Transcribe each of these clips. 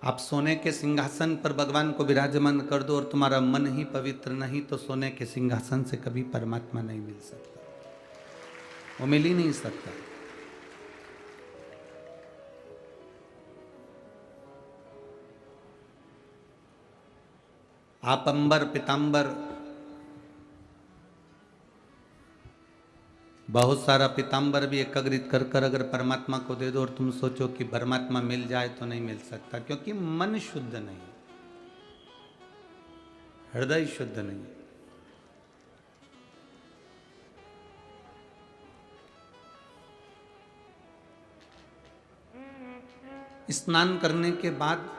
आप सोने के सिंहासन पर भगवान को विराजमान कर दो और तुम्हारा मन ही पवित्र नहीं तो सोने के सिंहासन से कभी परमात्मा नहीं मिल सकता, वो मिल ही नहीं सकता। आप अंबर पीतांबर बहुत सारा पीतांबर भी एकत्रित कर कर अगर परमात्मा को दे दो और तुम सोचो कि परमात्मा मिल जाए तो नहीं मिल सकता, क्योंकि मन शुद्ध नहीं, हृदय शुद्ध नहीं। स्नान करने के बाद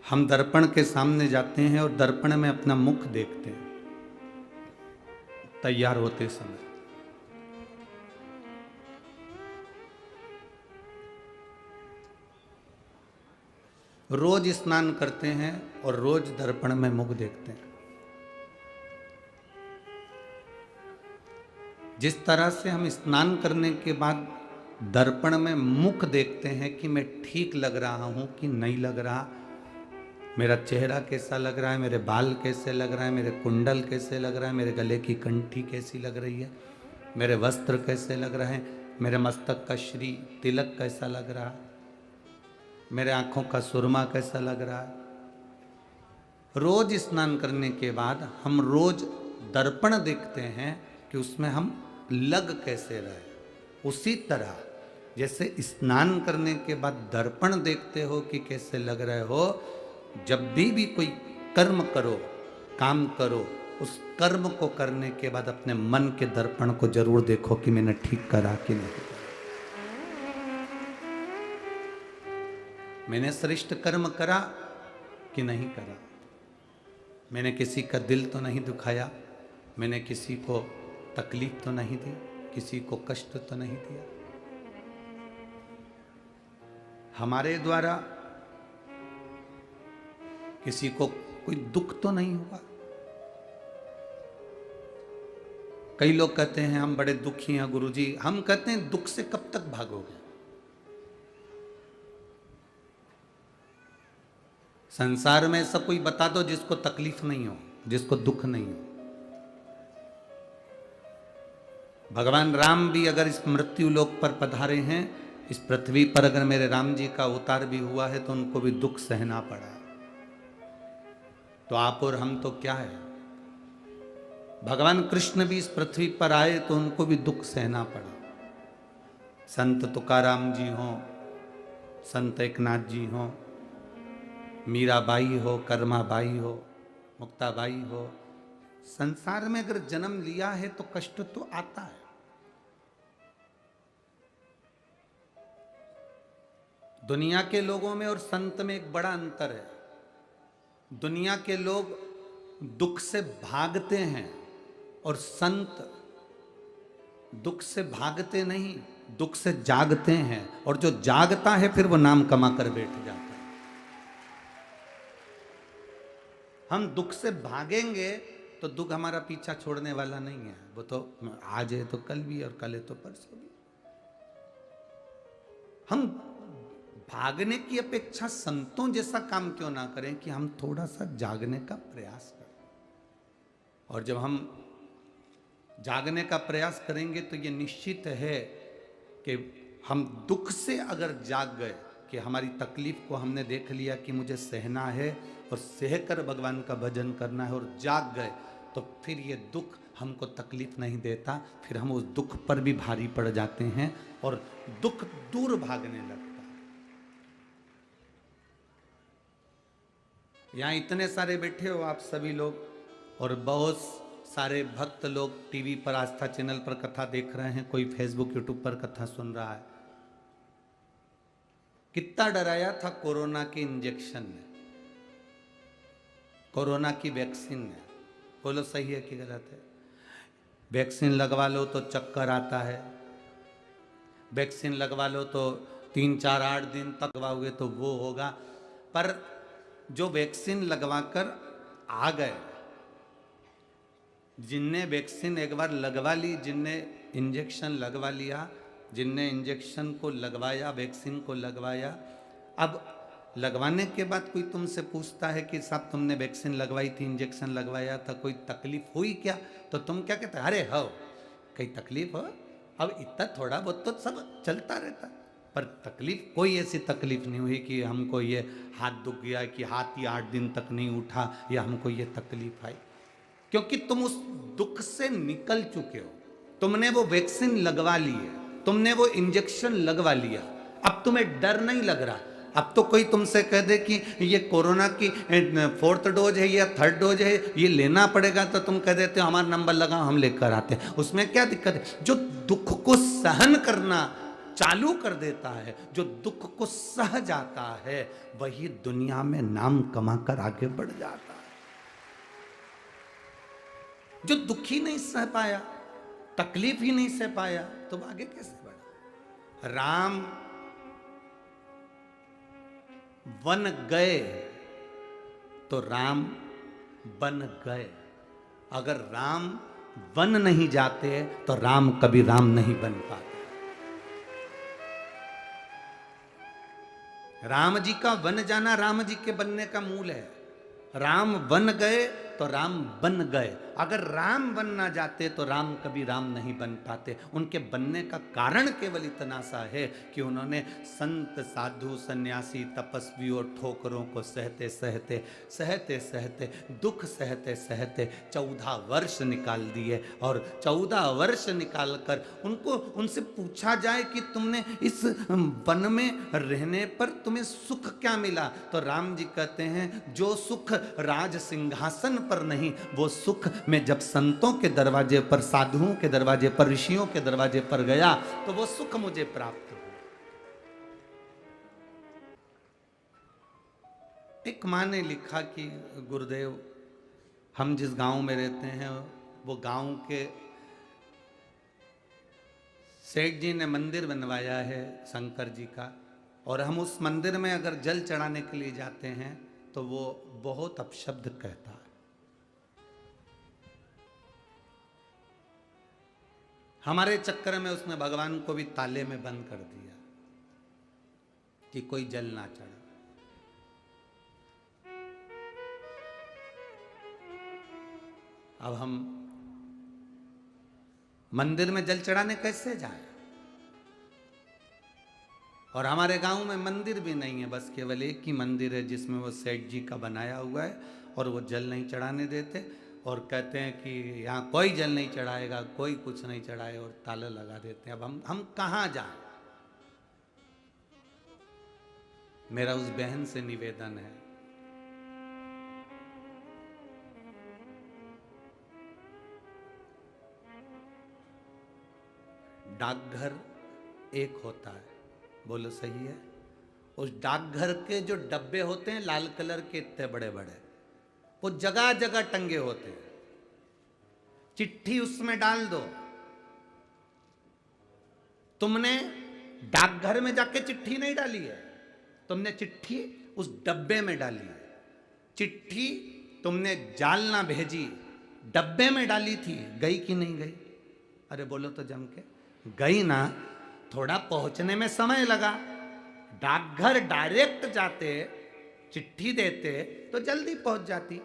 हम दर्पण के सामने जाते हैं और दर्पण में अपना मुख देखते हैं तैयार होते समय। रोज स्नान करते हैं और रोज दर्पण में मुख देखते हैं। जिस तरह से हम स्नान करने के बाद दर्पण में मुख देखते हैं कि मैं ठीक लग रहा हूं कि नहीं लग रहा, मेरा चेहरा कैसा लग रहा है, मेरे बाल कैसे लग रहा है, मेरे कुंडल कैसे लग रहा है, मेरे गले की कंठी कैसी लग रही है, मेरे वस्त्र कैसे लग रहे हैं, मेरे मस्तक का श्री तिलक कैसा लग रहा है, मेरे आंखों का सुरमा कैसा लग रहा है। रोज स्नान करने के बाद हम रोज दर्पण देखते हैं कि उसमें हम लग कैसे रहे। उसी तरह जैसे स्नान करने के बाद दर्पण देखते हो कि कैसे लग रहे हो, जब भी कोई कर्म करो, काम करो, उस कर्म को करने के बाद अपने मन के दर्पण को जरूर देखो कि मैंने ठीक करा कि नहीं, मैंने श्रेष्ठ कर्म करा कि नहीं करा, मैंने किसी का दिल तो नहीं दुखाया, मैंने किसी को तकलीफ तो नहीं दी, किसी को कष्ट तो नहीं दिया, हमारे द्वारा किसी को कोई दुख तो नहीं हुआ। कई लोग कहते हैं हम बड़े दुखी हैं गुरुजी, हम कहते हैं दुख से कब तक भागोगे। संसार में ऐसा कोई बता दो जिसको तकलीफ नहीं हो, जिसको दुख नहीं हो। भगवान राम भी अगर इस मृत्यु लोक पर पधारे हैं, इस पृथ्वी पर अगर मेरे राम जी का अवतार भी हुआ है तो उनको भी दुख सहना पड़ा। तो आप और हम तो क्या है। भगवान कृष्ण भी इस पृथ्वी पर आए तो उनको भी दुख सहना पड़ा। संत तुकाराम जी हो, संत एकनाथ जी हो, मीराबाई हो, कर्माबाई हो, मुक्ताबाई हो, संसार में अगर जन्म लिया है तो कष्ट तो आता है। दुनिया के लोगों में और संत में एक बड़ा अंतर है। दुनिया के लोग दुख से भागते हैं और संत दुख से भागते नहीं, दुख से जागते हैं, और जो जागता है फिर वो नाम कमा कर बैठ जाता है। हम दुख से भागेंगे तो दुख हमारा पीछा छोड़ने वाला नहीं है, वो तो आज है तो कल भी और कल है तो परसों भी। हम भागने की अपेक्षा संतों जैसा काम क्यों ना करें कि हम थोड़ा सा जागने का प्रयास करें। और जब हम जागने का प्रयास करेंगे तो ये निश्चित है कि हम दुख से अगर जाग गए कि हमारी तकलीफ को हमने देख लिया कि मुझे सहना है और सहकर भगवान का भजन करना है और जाग गए, तो फिर ये दुख हमको तकलीफ नहीं देता, फिर हम उस दुख पर भी भारी पड़ जाते हैं और दुख दूर भागने लगता है। यहाँ इतने सारे बैठे हो आप सभी लोग, और बहुत सारे भक्त लोग टीवी पर आस्था चैनल पर कथा देख रहे हैं, कोई फेसबुक यूट्यूब पर कथा सुन रहा है। कितना डराया था कोरोना के इंजेक्शन ने, कोरोना की वैक्सीन ने। बोलो सही है कि गलत है। वैक्सीन लगवा लो तो चक्कर आता है, वैक्सीन लगवा लो तो 3-4-8 दिन तक लगवाओगे तो वो होगा। पर जो वैक्सीन लगवाकर आ गए, जिनने वैक्सीन एक बार लगवा ली, जिनने इंजेक्शन लगवा लिया, जिनने इंजेक्शन को लगवाया, वैक्सीन को लगवाया, अब लगवाने के बाद कोई तुमसे पूछता है कि साहब तुमने वैक्सीन लगवाई थी, इंजेक्शन लगवाया था, कोई तकलीफ हुई क्या? तो तुम क्या कहते? अरे हो, कहीं तकलीफ हो? अब इतना थोड़ा बहुत तो सब चलता रहता, पर तकलीफ कोई ऐसी तकलीफ नहीं हुई कि हमको ये हाथ दुख गया, कि हाथ ही 8 दिन तक नहीं उठा, या हमको ये तकलीफ आई। क्योंकि तुम उस दुख से निकल चुके हो, तुमने वो वैक्सीन लगवा ली है, तुमने वो इंजेक्शन लगवा लिया, अब तुम्हें डर नहीं लग रहा। अब तो कोई तुमसे कह दे कि ये कोरोना की 4th डोज है या 3rd डोज है, ये लेना पड़ेगा, तो तुम कह देते हो हमारा नंबर लगाओ, हम लेकर आते हैं। उसमें क्या दिक्कत है? जो दुख को सहन करना चालू कर देता है, जो दुख को सह जाता है, वही दुनिया में नाम कमाकर आगे बढ़ जाता है। जो दुखी नहीं सह पाया, तकलीफ ही नहीं सह पाया, तो आगे कैसे बढ़ा? राम वन गए तो राम बन गए। अगर राम वन नहीं जाते तो राम कभी राम नहीं बन पाते। राम जी का वन जाना राम जी के बनने का मूल है। राम वन गए तो राम बन गए। अगर राम बन ना जाते तो राम कभी राम नहीं बन पाते। उनके बनने का कारण केवल इतना सा है कि उन्होंने संत, साधु, सन्यासी, तपस्वी और ठोकरों को सहते सहते सहते सहते दुख सहते सहते 14 वर्ष निकाल दिए। और 14 वर्ष निकालकर उनसे पूछा जाए कि तुमने इस वन में रहने पर तुम्हें सुख क्या मिला, तो राम जी कहते हैं जो सुख राज सिंहासन पर नहीं, वो सुख मैं जब संतों के दरवाजे पर, साधुओं के दरवाजे पर, ऋषियों के दरवाजे पर गया तो वो सुख मुझे प्राप्त हुआ। एक मां ने लिखा कि गुरुदेव, हम जिस गांव में रहते हैं वो गांव के सेठ जी ने मंदिर बनवाया है शंकर जी का, और हम उस मंदिर में अगर जल चढ़ाने के लिए जाते हैं तो वो बहुत अपशब्द कहता है। हमारे चक्कर में उसने भगवान को भी ताले में बंद कर दिया कि कोई जल ना चढ़ा। अब हम मंदिर में जल चढ़ाने कैसे जाए? और हमारे गांव में मंदिर भी नहीं है, बस केवल एक ही मंदिर है जिसमें वो सेठ जी का बनाया हुआ है, और वो जल नहीं चढ़ाने देते और कहते हैं कि यहाँ कोई जल नहीं चढ़ाएगा, कोई कुछ नहीं चढ़ाए, और ताला लगा देते हैं। अब हम कहाँ जाएं? मेरा उस बहन से निवेदन है, डाकघर एक होता है, बोलो सही है? उस डाकघर के जो डब्बे होते हैं लाल कलर के, इतने बड़े बड़े, वो जगह जगह टंगे होते हैं। चिट्ठी उसमें डाल दो। तुमने डाकघर में जाके चिट्ठी नहीं डाली है, तुमने चिट्ठी उस डब्बे में डाली है। चिट्ठी तुमने जालना भेजी, डब्बे में डाली थी, गई कि नहीं गई? अरे बोलो तो जम के। गई ना, थोड़ा पहुंचने में समय लगा। डाकघर डायरेक्ट जाते, चिट्ठी देते तो जल्दी पहुंच जाती,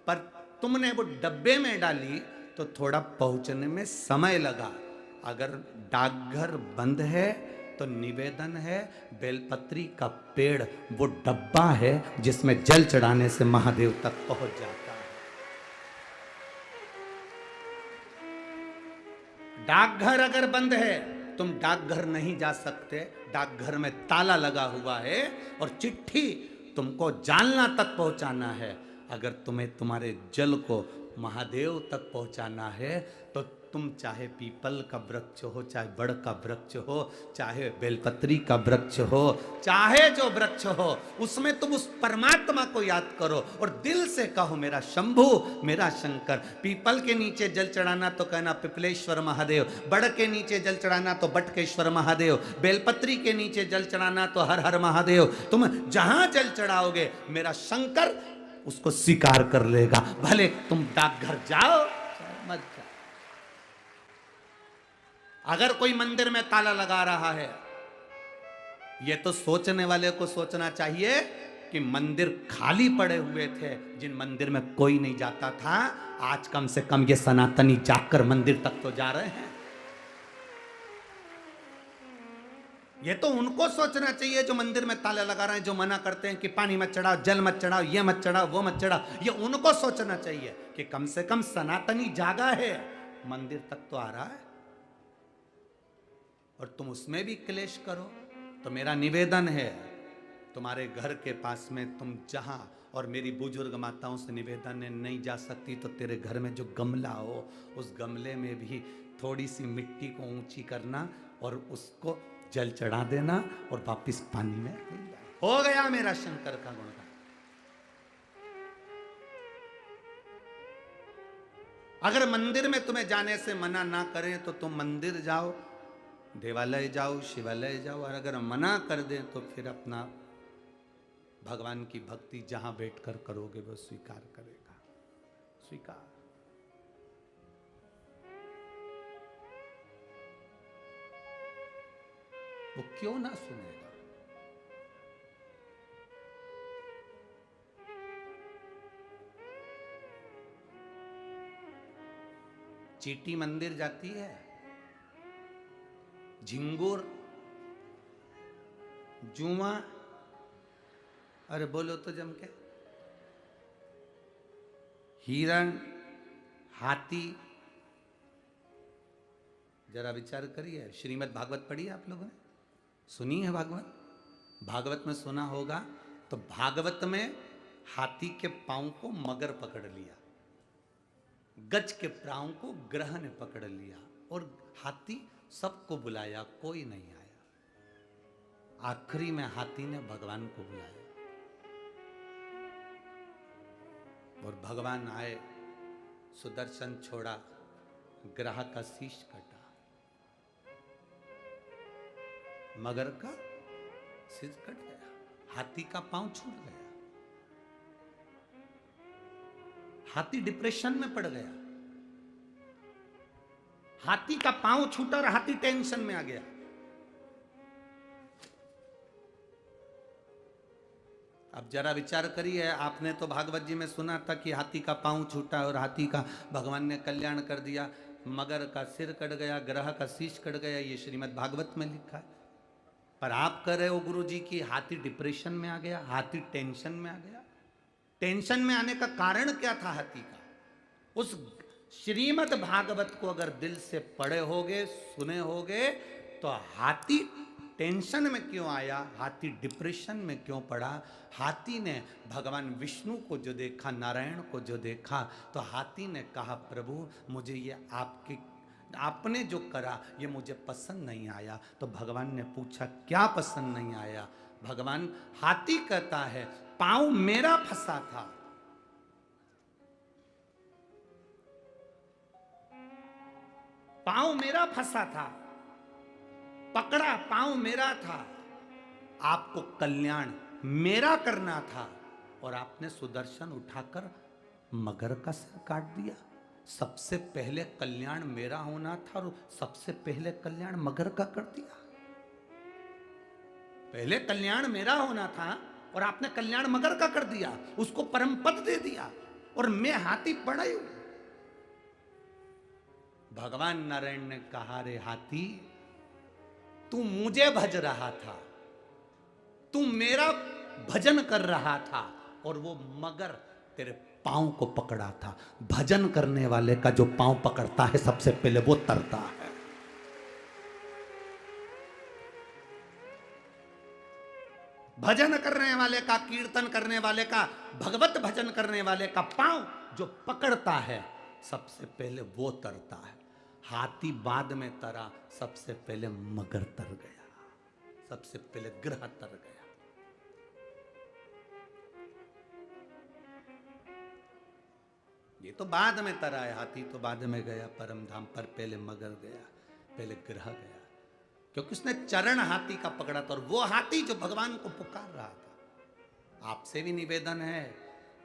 पर तुमने वो डब्बे में डाली तो थोड़ा पहुंचने में समय लगा। अगर डाकघर बंद है तो निवेदन है, बेलपत्री का पेड़ वो डब्बा है जिसमें जल चढ़ाने से महादेव तक पहुंच जाता है। डाकघर अगर बंद है, तुम डाकघर नहीं जा सकते, डाकघर में ताला लगा हुआ है, और चिट्ठी तुमको जालना तक पहुंचाना है। अगर तुम्हें तुम्हारे जल को महादेव तक पहुंचाना है तो तुम चाहे पीपल का वृक्ष हो, चाहे बड़ का वृक्ष हो, चाहे बेलपत्री का वृक्ष हो, चाहे जो वृक्ष हो, उसमें तुम उस परमात्मा को याद करो और दिल से कहो मेरा शंभु, मेरा शंकर। पीपल के नीचे जल चढ़ाना तो कहना पिपलेश्वर महादेव, बड़ के नीचे जल चढ़ाना तो बटकेश्वर महादेव, बेलपत्री के नीचे जल चढ़ाना तो हर हर महादेव। तुम जहां जल चढ़ाओगे मेरा शंकर उसको स्वीकार कर लेगा, भले तुम डाकघर जाओ मत जाओ। अगर कोई मंदिर में ताला लगा रहा है, ये तो सोचने वाले को सोचना चाहिए कि मंदिर खाली पड़े हुए थे, जिन मंदिर में कोई नहीं जाता था, आज कम से कम ये सनातनी जाकर मंदिर तक तो जा रहे हैं। ये तो उनको सोचना चाहिए जो मंदिर में ताले लगा रहे हैं, जो मना करते हैं कि पानी मत चढ़ाओ, जल मत चढ़ाओ, ये मत चढ़ाओ, वो मत चढ़ाओ। ये उनको सोचना चाहिए कि कम से कम सनातनी जागा है, मंदिर तक तो आ रहा है, और तुम उसमें भी क्लेश करो। तो मेरा निवेदन है, तुम्हारे घर के पास में तुम जहां, और मेरी बुजुर्ग माताओं से निवेदन है, नहीं जा सकती तो तेरे घर में जो गमला हो, उस गमले में भी थोड़ी सी मिट्टी को ऊंची करना और उसको जल चढ़ा देना और वापिस पानी में हो गया मेरा शंकर का गुणगान। अगर मंदिर में तुम्हें जाने से मना ना करें तो तुम मंदिर जाओ, देवालय जाओ, शिवालय जाओ, और अगर मना कर दें तो फिर अपना भगवान की भक्ति जहां बैठकर करोगे वो स्वीकार करेगा। स्वीकार। वो क्यों ना सुनेगा? चीटी मंदिर जाती है, झिंगुर, जुआ, अरे बोलो तो जम के, हिरण, हाथी। जरा विचार करिए। श्रीमद् भागवत पढ़ी है आप लोगों ने? सुनी है भागवत? भागवत में सुना होगा। तो भागवत में हाथी के पांव को मगर पकड़ लिया, गज के पांव को ग्रह ने पकड़ लिया, और हाथी सबको बुलाया, कोई नहीं आया। आखिरी में हाथी ने भगवान को बुलाया और भगवान आए, सुदर्शन छोड़ा, ग्रह का शीश कटा, मगर का शीश कट गया, हाथी का पांव छूट गया। हाथी डिप्रेशन में पड़ गया, हाथी का पांव छूटा और हाथी टेंशन में आ गया। अब जरा विचार करिए, आपने तो भागवत जी में सुना था कि हाथी का पांव छूटा और हाथी का भगवान ने कल्याण कर दिया, मगर का सिर कट गया, ग्रह का शीश कट गया, ये श्रीमद् भागवत में लिखा है। पर आप कह रहे हो गुरु जी की हाथी डिप्रेशन में आ गया, हाथी टेंशन में आ गया। टेंशन में आने का कारण क्या था हाथी का? उस श्रीमद् भागवत को अगर दिल से पढ़े होगे, सुने होगे, तो हाथी टेंशन में क्यों आया, हाथी डिप्रेशन में क्यों पड़ा? हाथी ने भगवान विष्णु को जो देखा, नारायण को जो देखा, तो हाथी ने कहा प्रभु मुझे ये आपने जो करा ये मुझे पसंद नहीं आया। तो भगवान ने पूछा क्या पसंद नहीं आया? भगवान, हाथी कहता है पांव मेरा फंसा था, पांव मेरा फंसा था, पकड़ा पांव मेरा था, आपको कल्याण मेरा करना था, और आपने सुदर्शन उठाकर मगर का सिर काट दिया। सबसे पहले कल्याण मेरा होना था और सबसे पहले कल्याण मगर का कर दिया। पहले कल्याण मेरा होना था और आपने कल्याण मगर का कर दिया, उसको परम पद दे दिया, और मैं हाथी पड़ा हूं। भगवान नारायण ने कहा रे हाथी, तू मुझे भज रहा था, तू मेरा भजन कर रहा था, और वो मगर तेरे पांव को पकड़ा था। भजन करने वाले का जो पांव पकड़ता है सबसे पहले वो तरता है। भजन करने वाले का, कीर्तन करने वाले का, भगवत भजन करने वाले का पांव जो पकड़ता है सबसे पहले वो तरता है। हाथी बाद में तरा, सबसे पहले मगर तर गया, सबसे पहले ग्रह तर गया। ये तो बाद में तरा है, हाथी तो बाद में गया परम धाम पर, पहले मगर गया, पहले ग्रह गया, क्योंकि उसने चरण हाथी का पकड़ा था, और वो हाथी जो भगवान को पुकार रहा था। आपसे भी निवेदन है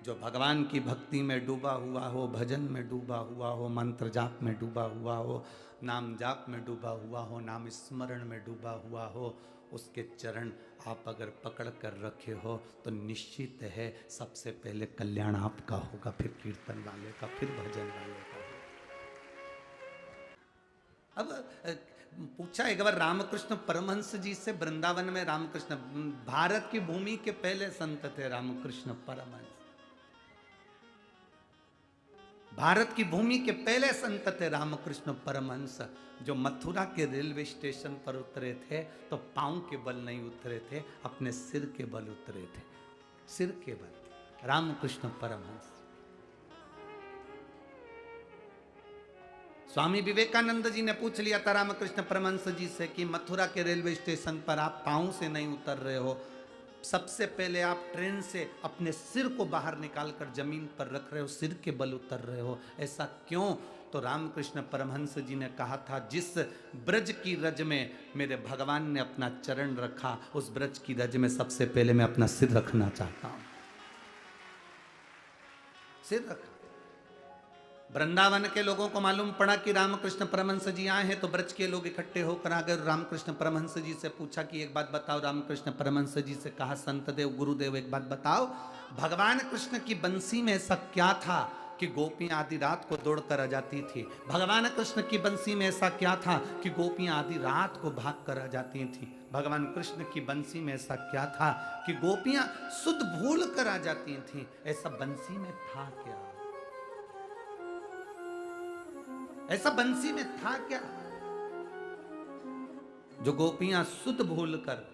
जो भगवान की भक्ति में डूबा हुआ हो, भजन में डूबा हुआ हो, मंत्र जाप में डूबा हुआ हो, नाम जाप में डूबा हुआ हो, नाम स्मरण में डूबा हुआ हो, उसके चरण आप अगर पकड़ कर रखे हो तो निश्चित है सबसे पहले कल्याण आपका होगा, फिर कीर्तन वाले का, फिर भजन वाले का। अब पूछा एक बार रामकृष्ण परमहंस जी से, वृंदावन में रामकृष्ण, भारत की भूमि के पहले संत थे रामकृष्ण परमहंस, भारत की भूमि के पहले संत थे रामकृष्ण परमहंस, जो मथुरा के रेलवे स्टेशन पर उतरे थे तो पांव के बल नहीं उतरे थे, अपने सिर के बल उतरे थे, सिर के बल, रामकृष्ण परमहंस। स्वामी विवेकानंद जी ने पूछ लिया था रामकृष्ण परमहंस जी से कि मथुरा के रेलवे स्टेशन पर आप पांव से नहीं उतर रहे हो, सबसे पहले आप ट्रेन से अपने सिर को बाहर निकालकर जमीन पर रख रहे हो, सिर के बल उतर रहे हो, ऐसा क्यों? तो रामकृष्ण परमहंस जी ने कहा था, जिस ब्रज की रज में मेरे भगवान ने अपना चरण रखा, उस ब्रज की रज में सबसे पहले मैं अपना सिर रखना चाहता हूं, सिर रखा। वृंदावन के लोगों को मालूम पड़ा कि रामकृष्ण परमहंस जी आए हैं, तो ब्रज के लोग इकट्ठे होकर आ गए। रामकृष्ण परमहंस जी से पूछा कि एक बात बताओ। रामकृष्ण परमहंस जी से कहा, संत देव गुरुदेव एक बात बताओ, भगवान कृष्ण की बंसी में ऐसा क्या था कि गोपियां आधी रात को दौड़ कर आ जाती थी? भगवान कृष्ण की बंसी में ऐसा क्या था कि गोपियां आधी रात को भाग कर आ जाती थी? भगवान कृष्ण की बंसी में ऐसा क्या था कि गोपियां सुध भूल कर आ जाती थी? ऐसा बंसी में था क्या? ऐसा बंसी में था क्या जो गोपियां सुध भूल कर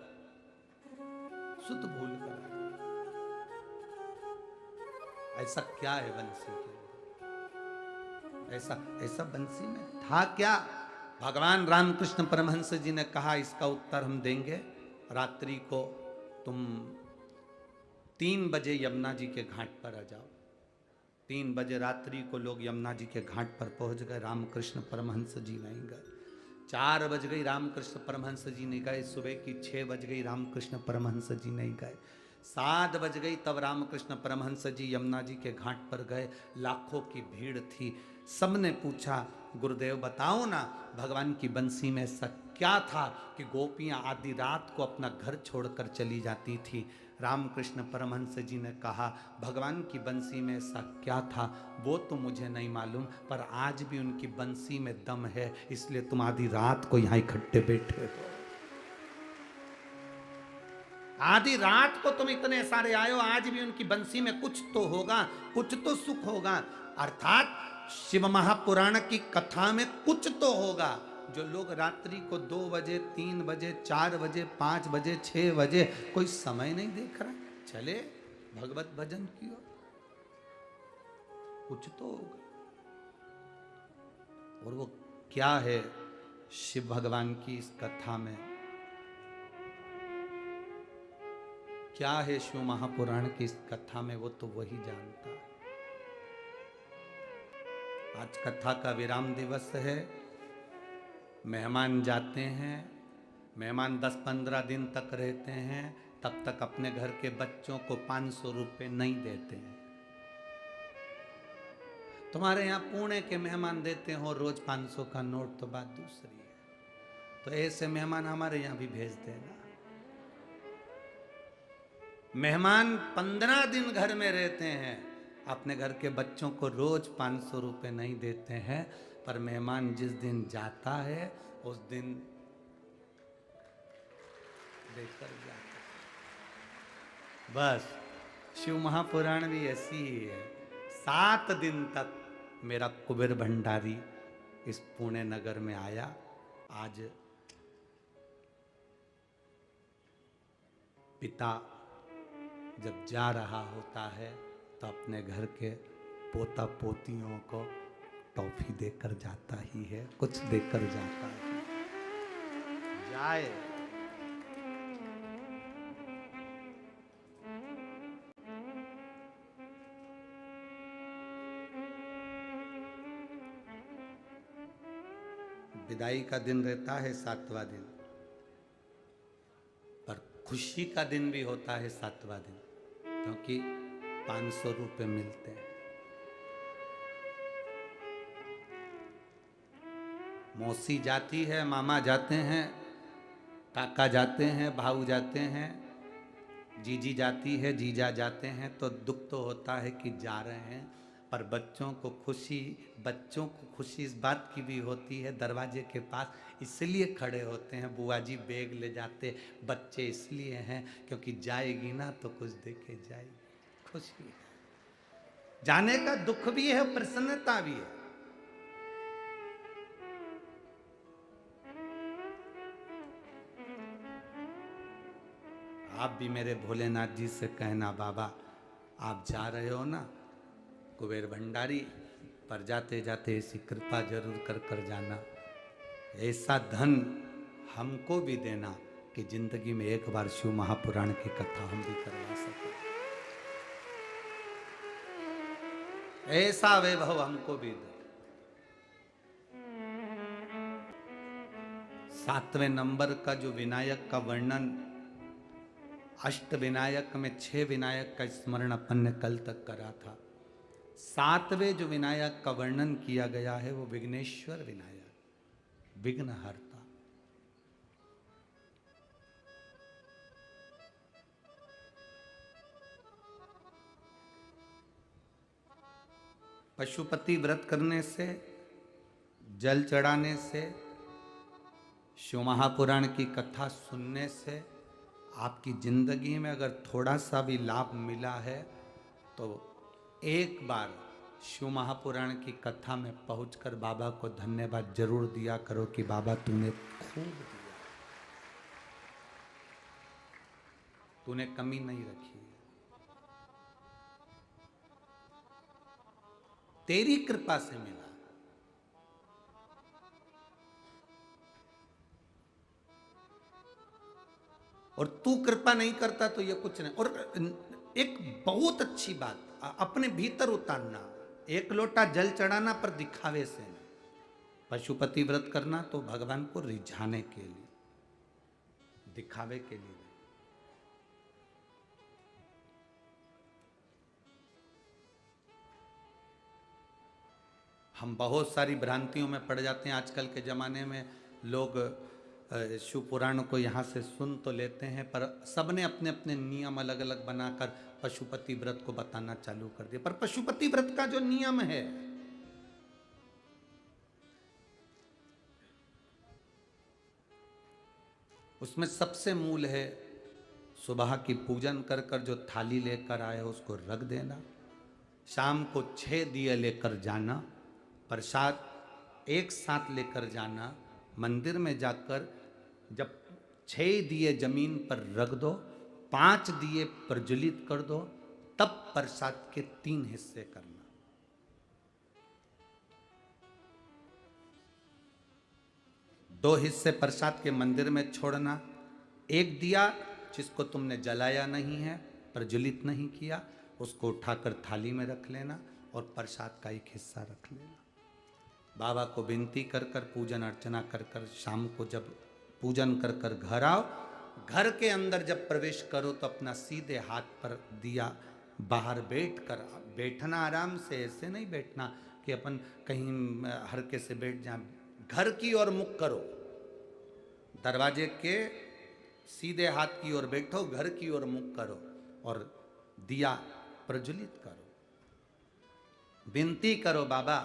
ऐसा क्या है बंसी के? ऐसा ऐसा बंसी में था क्या? भगवान रामकृष्ण परमहंस जी ने कहा, इसका उत्तर हम देंगे। रात्रि को तुम 3 बजे यमुना जी के घाट पर आ जाओ। 3 बजे रात्रि को लोग यमुना जी के घाट पर पहुंच गए, रामकृष्ण परमहंस जी नहीं गए। 4 बज गई, रामकृष्ण परमहंस जी नहीं गए। सुबह की 6 बज गई, रामकृष्ण परमहंस जी नहीं गए। 7 बज गई, तब रामकृष्ण परमहंस जी यमुना जी के घाट पर गए। लाखों की भीड़ थी, सबने पूछा, गुरुदेव बताओ ना, भगवान की बंसी में ऐसा क्या था कि गोपियां आधी रात को अपना घर छोड़कर चली जाती थी? रामकृष्ण परमहंस जी ने कहा, भगवान की बंसी में ऐसा क्या था वो तो मुझे नहीं मालूम, पर आज भी उनकी बंसी में दम है, इसलिए तुम आधी रात को यहां इकट्ठे बैठे हो। आधी रात को तुम इतने सारे आए हो, आज भी उनकी बंसी में कुछ तो होगा, कुछ तो सुख होगा। अर्थात शिव महापुराण की कथा में कुछ तो होगा। जो लोग रात्रि को 2 बजे, 3 बजे, 4 बजे, 5 बजे, 6 बजे, कोई समय नहीं देख रहा, चले भगवत भजन की ओर, कुछ तो होगा। और वो क्या है शिव भगवान की इस कथा में, क्या है शिव महापुराण की इस कथा में, वो तो वही जानता है। आज कथा का विराम दिवस है, मेहमान जाते हैं, मेहमान 10-15 दिन तक रहते हैं, तब तक अपने घर के बच्चों को 500 रुपये नहीं देते हैं। तुम्हारे यहाँ पुणे के मेहमान देते हो रोज 500 का नोट, तो बात दूसरी है। तो ऐसे मेहमान हमारे यहाँ भी भेज देना। मेहमान 15 दिन घर में रहते हैं, अपने घर के बच्चों को रोज 500 रुपये नहीं देते हैं, पर मेहमान जिस दिन जाता है उस दिन देकर जाता है। बस शिव महापुराण भी ऐसी ही है। 7 दिन तक मेरा कुबेर भंडारी इस पुणे नगर में आया। आज पिता जब जा रहा होता है तो अपने घर के पोता पोतियों को टॉफी देकर जाता ही है, कुछ देकर जाता है। जाए विदाई का दिन रहता है 7वां दिन, पर खुशी का दिन भी होता है 7वां दिन, क्योंकि 500 रुपये मिलते हैं। मौसी जाती है, मामा जाते हैं, काका जाते हैं, भाऊ जाते हैं, जीजी जाती है, जीजा जाते हैं, तो दुख तो होता है कि जा रहे हैं, पर बच्चों को खुशी इस बात की भी होती है, दरवाजे के पास इसलिए खड़े होते हैं, बुआ जी बैग ले जाते, बच्चे इसलिए हैं क्योंकि जाएगी ना तो कुछ दे के जाएगी। खुशी है, जाने का दुख भी है, प्रसन्नता भी है। आप भी मेरे भोलेनाथ जी से कहना, बाबा आप जा रहे हो ना कुबेर भंडारी, पर जाते जाते ऐसी कृपा जरूर कर कर जाना, ऐसा धन हमको भी देना कि जिंदगी में एक बार शिव महापुराण की कथा हम भी करवा सके, ऐसा वैभव हमको भी दे। 7वें नंबर का जो विनायक का वर्णन, अष्ट विनायक में 6 विनायक का स्मरण अपन ने कल तक करा था। 7वें जो विनायक का वर्णन किया गया है वो विघ्नेश्वर विनायक, विघ्नहर्ता। पशुपति व्रत करने से, जल चढ़ाने से, शिव महापुराण की कथा सुनने से आपकी जिंदगी में अगर थोड़ा सा भी लाभ मिला है तो एक बार शिव महापुराण की कथा में पहुंचकर बाबा को धन्यवाद जरूर दिया करो कि बाबा तूने खूब दिया, तूने कमी नहीं रखी, तेरी कृपा से मिला। और तू कृपा नहीं करता तो ये कुछ नहीं। और एक बहुत अच्छी बात अपने भीतर उतारना, एक लोटा जल चढ़ाना पर दिखावे से नहीं, पशुपति व्रत करना तो भगवान को रिझाने के लिए, दिखावे के लिए। हम बहुत सारी भ्रांतियों में पड़ जाते हैं। आजकल के ज़माने में लोग शिव पुराण को यहाँ से सुन तो लेते हैं, पर सबने अपने अपने नियम अलग अलग बनाकर पशुपति व्रत को बताना चालू कर दिया। पर पशुपति व्रत का जो नियम है उसमें सबसे मूल है, सुबह की पूजन कर कर जो थाली लेकर आए हो उसको रख देना, शाम को 6 दिए लेकर जाना, प्रसाद एक साथ लेकर जाना, मंदिर में जाकर जब 6 दिए जमीन पर रख दो, 5 दिए प्रज्वलित कर दो, तब प्रसाद के 3 हिस्से करना। दो हिस्से प्रसाद के मंदिर में छोड़ना, एक दिया जिसको तुमने जलाया नहीं है, प्रज्वलित नहीं किया, उसको उठाकर थाली में रख लेना और प्रसाद का एक हिस्सा रख लेना। बाबा को विनती कर कर पूजन अर्चना कर कर शाम को जब पूजन कर कर घर आओ, घर के अंदर जब प्रवेश करो तो अपना सीधे हाथ पर दिया बाहर बैठकर, बैठना आराम से, ऐसे नहीं बैठना कि अपन कहीं हरके से बैठ जाए, घर की ओर मुख करो, दरवाजे के सीधे हाथ की ओर बैठो, घर की ओर मुख करो और दिया प्रज्वलित करो, विनती करो बाबा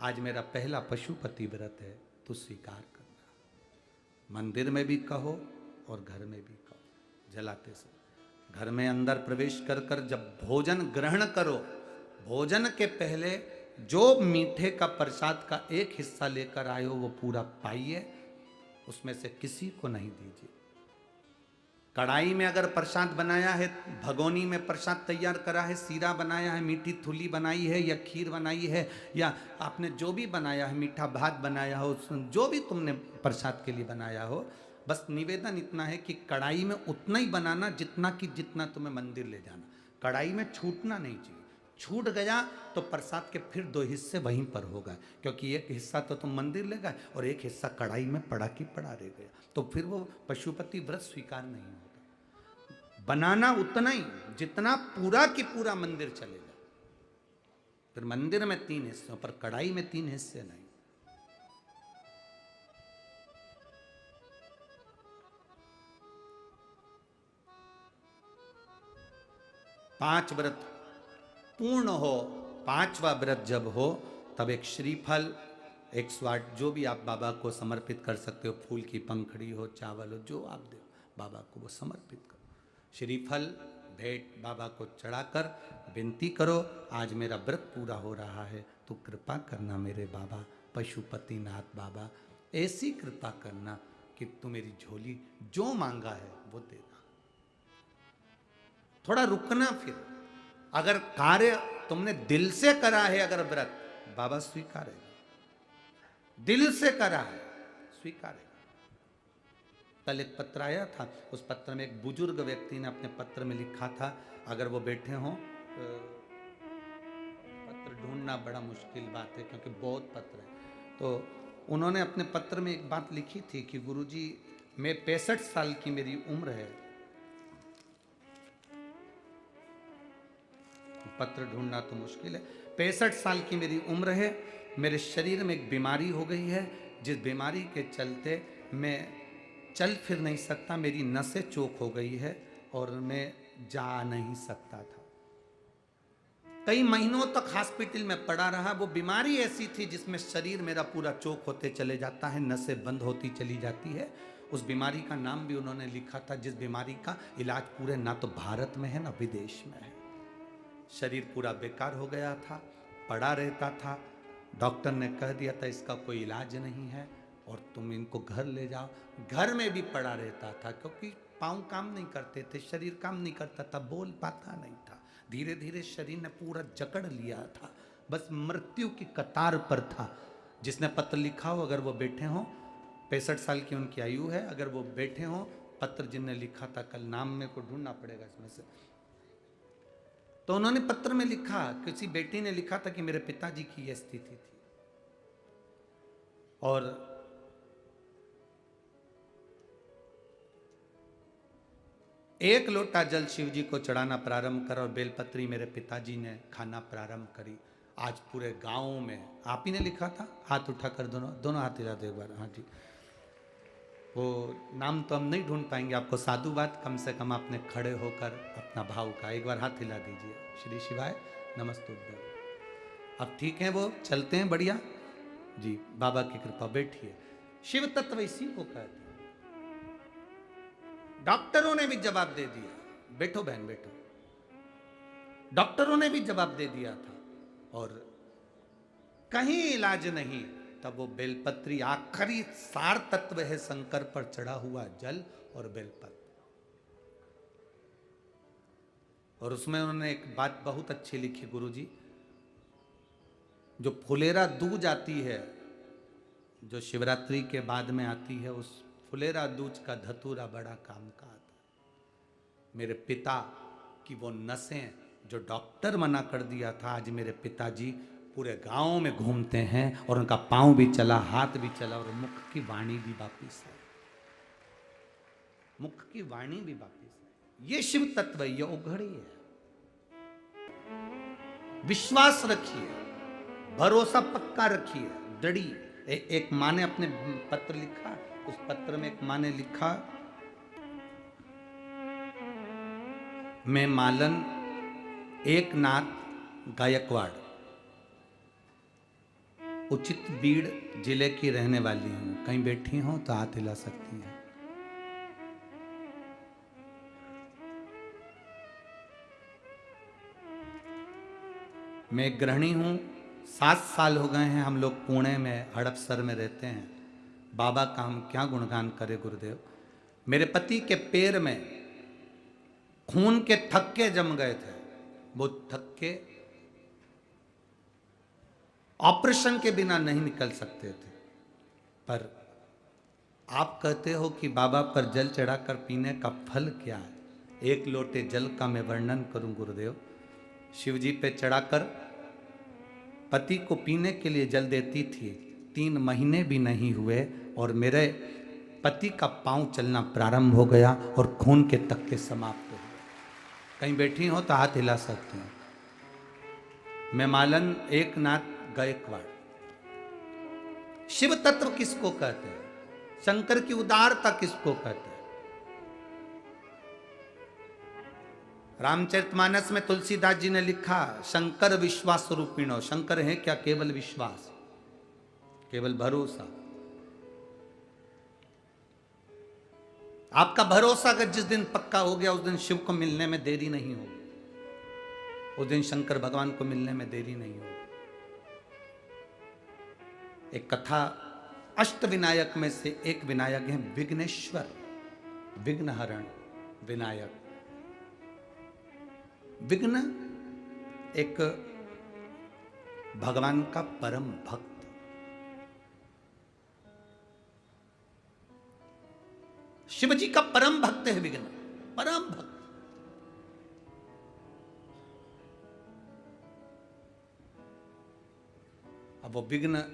आज मेरा पहला पशुपति व्रत है, तो स्वीकार करना। मंदिर में भी कहो और घर में भी कहो। जलाते से घर में अंदर प्रवेश कर कर जब भोजन ग्रहण करो, भोजन के पहले जो मीठे का प्रसाद का एक हिस्सा लेकर आए हो वो पूरा पाइए, उसमें से किसी को नहीं दीजिए। कढ़ाई में अगर प्रसाद बनाया है, भगोनी में प्रसाद तैयार करा है, सीरा बनाया है, मीठी थुली बनाई है या खीर बनाई है, या आपने जो भी बनाया है, मीठा भात बनाया हो, जो भी तुमने प्रसाद के लिए बनाया हो, बस निवेदन इतना है कि कढ़ाई में उतना ही बनाना जितना तुम्हें मंदिर ले जाना। कढ़ाई में छूटना नहीं चाहिए, छूट गया तो प्रसाद के फिर 2 हिस्से वहीं पर होगा, क्योंकि एक हिस्सा तो तुम मंदिर ले गए और एक हिस्सा कढ़ाई में पड़ा की पड़ा रह गया, तो फिर वो पशुपति व्रत स्वीकार नहीं होगा। बनाना उतना ही जितना पूरा की पूरा मंदिर चले जाओ। फिर मंदिर में 3 हिस्सों पर कढ़ाई में 3 हिस्से नहीं। पांच व्रत पूर्ण हो, 5वां व्रत जब हो तब एक श्रीफल, एक स्वाट, जो भी आप बाबा को समर्पित कर सकते हो, फूल की पंखड़ी हो, चावल हो, जो आप दे बाबा को वो समर्पित करो। श्रीफल भेंट बाबा को चढ़ाकर विनती करो, आज मेरा व्रत पूरा हो रहा है, तो कृपा करना मेरे बाबा, पशुपतिनाथ बाबा, ऐसी कृपा करना कि तू मेरी झोली जो मांगा है वो देना। थोड़ा रुकना। फिर अगर कार्य तुमने दिल से करा है, अगर व्रत, बाबा स्वीकारेगा। दिल से करा है, स्वीकारेगा। कल एक पत्र आया था, उस पत्र में एक बुजुर्ग व्यक्ति ने अपने पत्र में लिखा था, अगर वो बैठे हों, पत्र ढूंढना बड़ा मुश्किल बात है क्योंकि बहुत पत्र है। तो उन्होंने अपने पत्र में एक बात लिखी थी कि गुरुजी, मैं 65 साल की मेरी उम्र है। पत्र ढूंढना तो मुश्किल है। 65 साल की मेरी उम्र है, मेरे शरीर में एक बीमारी हो गई है, जिस बीमारी के चलते मैं चल फिर नहीं सकता, मेरी नसें चोक हो गई है और मैं जा नहीं सकता था। कई महीनों तक हॉस्पिटल में पड़ा रहा। वो बीमारी ऐसी थी जिसमें शरीर मेरा पूरा चोक होते चले जाता है, नसें बंद होती चली जाती है। उस बीमारी का नाम भी उन्होंने लिखा था, जिस बीमारी का इलाज पूरे ना तो भारत में है ना विदेश में है। शरीर पूरा बेकार हो गया था, पड़ा रहता था। डॉक्टर ने कह दिया था इसका कोई इलाज नहीं है और तुम इनको घर ले जाओ। घर में भी पड़ा रहता था क्योंकि पाँव काम नहीं करते थे, शरीर काम नहीं करता था, बोल पाता नहीं था। धीरे धीरे शरीर ने पूरा जकड़ लिया था, बस मृत्यु की कतार पर था। जिसने पत्र लिखा हो, अगर वो बैठे हों, 65 साल की उनकी आयु है, अगर वो बैठे हों, पत्र जिनने लिखा था, कल नाम मेरे को ढूंढना पड़ेगा इसमें से, तो उन्होंने पत्र में लिखा, किसी बेटी ने लिखा था कि मेरे पिताजी की यह स्थिति थी और एक लोटा जल शिव जी को चढ़ाना प्रारंभ कर और बेलपत्री मेरे पिताजी ने खाना प्रारंभ करी। आज पूरे गांव में, आप ही ने लिखा था, हाथ उठाकर दोनों हाथ हिला दो एक बार। हाँ जी, वो नाम तो हम नहीं ढूंढ पाएंगे, आपको साधुवाद, कम से कम आपने खड़े होकर अपना भाव का एक बार हाथ हिला दीजिए। श्री शिवाय नमस्तुभ्यं। अब ठीक है, वो चलते हैं बढ़िया जी, बाबा की कृपा। बैठिए। शिव तत्व इसी को कहते हैं। डॉक्टरों ने भी जवाब दे दिया, बैठो बहन बैठो, डॉक्टरों ने भी जवाब दे दिया था और कहीं इलाज नहीं। तब वो बेलपत्री, आखिरी सार तत्व है शंकर पर चढ़ा हुआ जल और बेलपत्र। और उसमें उन्होंने एक बात बहुत अच्छी लिखी, गुरुजी, जो फुलेरा दूज आती है, जो शिवरात्रि के बाद में आती है, उस फुलेरा दूज का धतूरा बड़ा काम का आता है। मेरे पिता की वो नसें जो डॉक्टर मना कर दिया था, आज मेरे पिताजी पूरे गांव में घूमते हैं और उनका पांव भी चला, हाथ भी चला और मुख की वाणी भी वापिस है। मुख की वाणी भी वापिस है। ये शिव तत्व, ये उघड़ी है। विश्वास रखिए, भरोसा पक्का रखिए, दृढ़ी। एक माँ ने अपने पत्र लिखा, उस पत्र में एक माँ ने लिखा, मैं मालन एकनाथ गायकवाड़, उचित बीड़ जिले की रहने वाली हूं। कहीं बैठी हो तो हाथ हिला सकती हैं। मैं गृहिणी हूं, 7 साल हो गए हैं हम लोग पुणे में हड़पसर में रहते हैं। बाबा का हम क्या गुणगान करें गुरुदेव। मेरे पति के पैर में खून के थक्के जम गए थे। वो थक्के ऑपरेशन के बिना नहीं निकल सकते थे, पर आप कहते हो कि बाबा पर जल चढ़ाकर पीने का फल क्या है। एक लोटे जल का मैं वर्णन करूं गुरुदेव। शिव जी पे चढ़ाकर पति को पीने के लिए जल देती थी। 3 महीने भी नहीं हुए और मेरे पति का पांव चलना प्रारंभ हो गया और खून के तक्के समाप्त हो गए। कहीं बैठी हो तो हाथ हिला सकते हैं। मेमालन एक नाथ गायकवाड़। शिव तत्व किसको कहते हैं? शंकर की उदारता किसको कहते हैं? रामचरितमानस में तुलसीदास जी ने लिखा, शंकर विश्वास रूपिणो। शंकर है क्या? केवल विश्वास, केवल भरोसा। आपका भरोसा अगर जिस दिन पक्का हो गया, उस दिन शिव को मिलने में देरी नहीं होगी, उस दिन शंकर भगवान को मिलने में देरी नहीं होगी। एक कथा, अष्ट विनायक में से एक विनायक है विघ्नेश्वर, विघ्नहरण विनायक। विघ्न एक भगवान का परम भक्त। शिव जी का परम भक्त है विघ्न, परम भक्त। अब वो विघ्न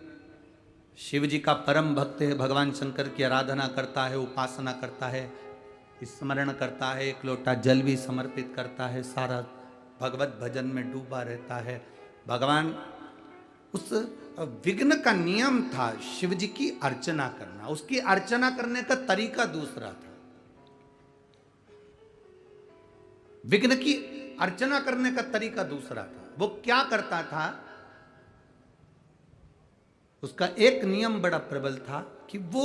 शिव जी का परम भक्त है, भगवान शंकर की आराधना करता है, उपासना करता है, स्मरण करता है, एक लोटा जल भी समर्पित करता है, सारा भगवत भजन में डूबा रहता है। भगवान, उस विघ्न का नियम था शिव जी की अर्चना करना। उसकी अर्चना करने का तरीका दूसरा था। विघ्न की अर्चना करने का तरीका दूसरा था। वो क्या करता था? उसका एक नियम बड़ा प्रबल था कि वो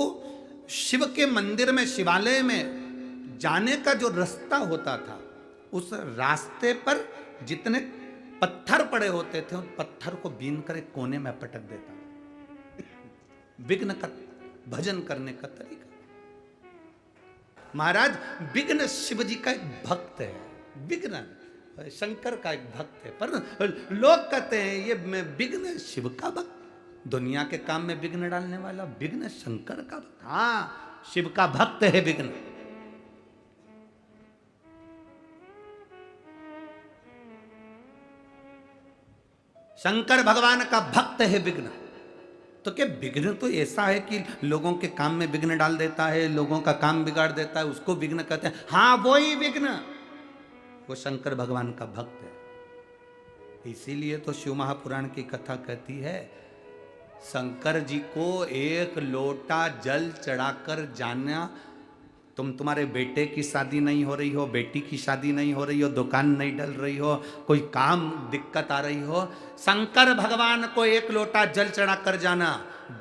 शिव के मंदिर में, शिवालय में जाने का जो रास्ता होता था, उस रास्ते पर जितने पत्थर पड़े होते थे, उन पत्थर को बीन कर एक कोने में पटक देता। विघ्न का भजन करने का तरीका। महाराज, विघ्न शिव जी का एक भक्त है, विघ्न शंकर का एक भक्त है, पर लोग कहते हैं ये विघ्न शिव का भक्त, दुनिया के काम में विघ्न डालने वाला विघ्न शंकर का भक्त। हाँ, शिव का भक्त है विघ्न। शंकर भगवान का भक्त है विघ्न। तो क्या विघ्न तो ऐसा है कि लोगों के काम में विघ्न डाल देता है, लोगों का काम बिगाड़ देता है, उसको विघ्न कहते हैं? हाँ, वो ही विघ्न, वो शंकर भगवान का भक्त है। इसीलिए तो शिव महापुराण की कथा कहती है, शंकर जी को एक लोटा जल चढ़ाकर जाना। तुम्हारे बेटे की शादी नहीं हो रही हो, बेटी की शादी नहीं हो रही हो, दुकान नहीं डल रही हो, कोई काम दिक्कत आ रही हो, शंकर भगवान को एक लोटा जल चढ़ाकर जाना,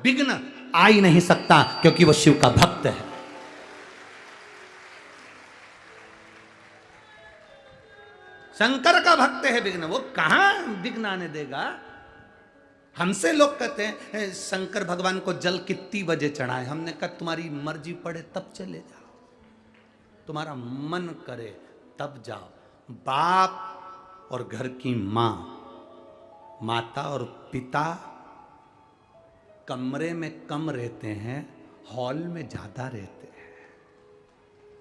विघ्न आ ही नहीं सकता, क्योंकि वो शिव का भक्त है। शंकर का भक्त है विघ्न, वो कहां विघ्न आने देगा? हमसे लोग कहते हैं शंकर भगवान को जल कितनी बजे चढ़ाए। हमने कहा तुम्हारी मर्जी पड़े तब चले जाओ, तुम्हारा मन करे तब जाओ। बाप और घर की माँ, माता और पिता कमरे में कम रहते हैं, हॉल में ज्यादा रहते हैं।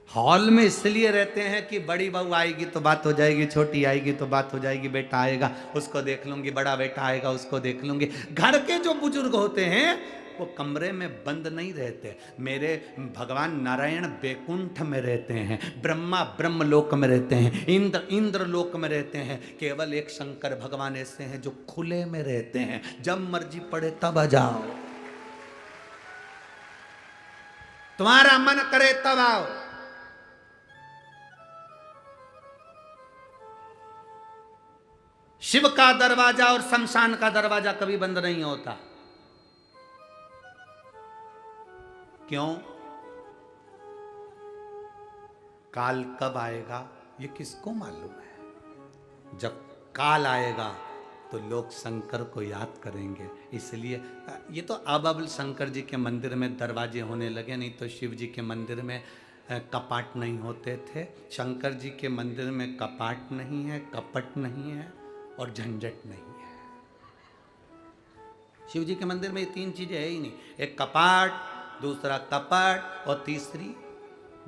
हॉल में इसलिए रहते हैं कि बड़ी बहू आएगी तो बात हो जाएगी, छोटी आएगी तो बात हो जाएगी, बेटा आएगा उसको देख लूंगी, बड़ा बेटा आएगा उसको देख लूंगी। घर के जो बुजुर्ग होते हैं वो कमरे में बंद नहीं रहते। मेरे भगवान नारायण बैकुंठ में रहते हैं, ब्रह्मा ब्रह्मलोक में रहते हैं, इंद्र इंद्रलोक में रहते हैं। केवल एक शंकर भगवान ऐसे हैं जो खुले में रहते हैं, जब मर्जी पड़े तब आ जाओ, तुम्हारा मन करे तब आओ। शिव का दरवाजा और शमशान का दरवाजा कभी बंद नहीं होता। क्यों? काल कब आएगा ये किसको मालूम है? जब काल आएगा तो लोग शंकर को याद करेंगे। इसलिए ये तो अब शंकर जी के मंदिर में दरवाजे होने लगे, नहीं तो शिव जी के मंदिर में कपाट नहीं होते थे। शंकर जी के मंदिर में कपाट नहीं है, कपट नहीं है और झंझट नहीं है। शिव जी के मंदिर में ये तीन चीजें है ही नहीं, एक कपाट, दूसरा कपट और तीसरी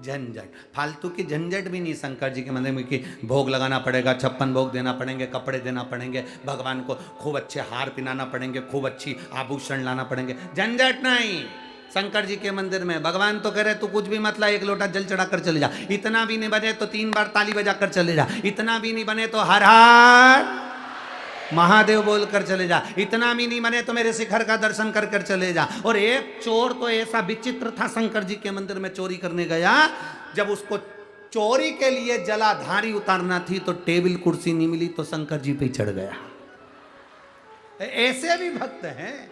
झंझट। फालतू की झंझट भी नहीं शंकर जी के मंदिर में कि भोग लगाना पड़ेगा, 56 भोग देना पड़ेंगे, कपड़े देना पड़ेंगे, भगवान को खूब अच्छे हार पहनाना पड़ेंगे, खूब अच्छी आभूषण लाना पड़ेंगे, झंझट नहीं। शंकर जी के मंदिर में। भगवान तो कह रहे तू कुछ भी मत ला, एक लोटा जल चढ़ा कर चले जा। इतना भी नहीं बने तो 3 बार ताली बजा कर चले जा। इतना भी नहीं बने तो हर हर महादेव बोलकर चले जा। इतना भी नहीं बने तो मेरे शिखर का दर्शन कर कर चले जा। और एक चोर तो ऐसा विचित्र था, शंकर जी के मंदिर में चोरी करने गया, जब उसको चोरी के लिए जलाधारी उतारना थी तो टेबल कुर्सी नहीं मिली तो शंकर जी पे चढ़ गया। ऐसे भी भक्त हैं।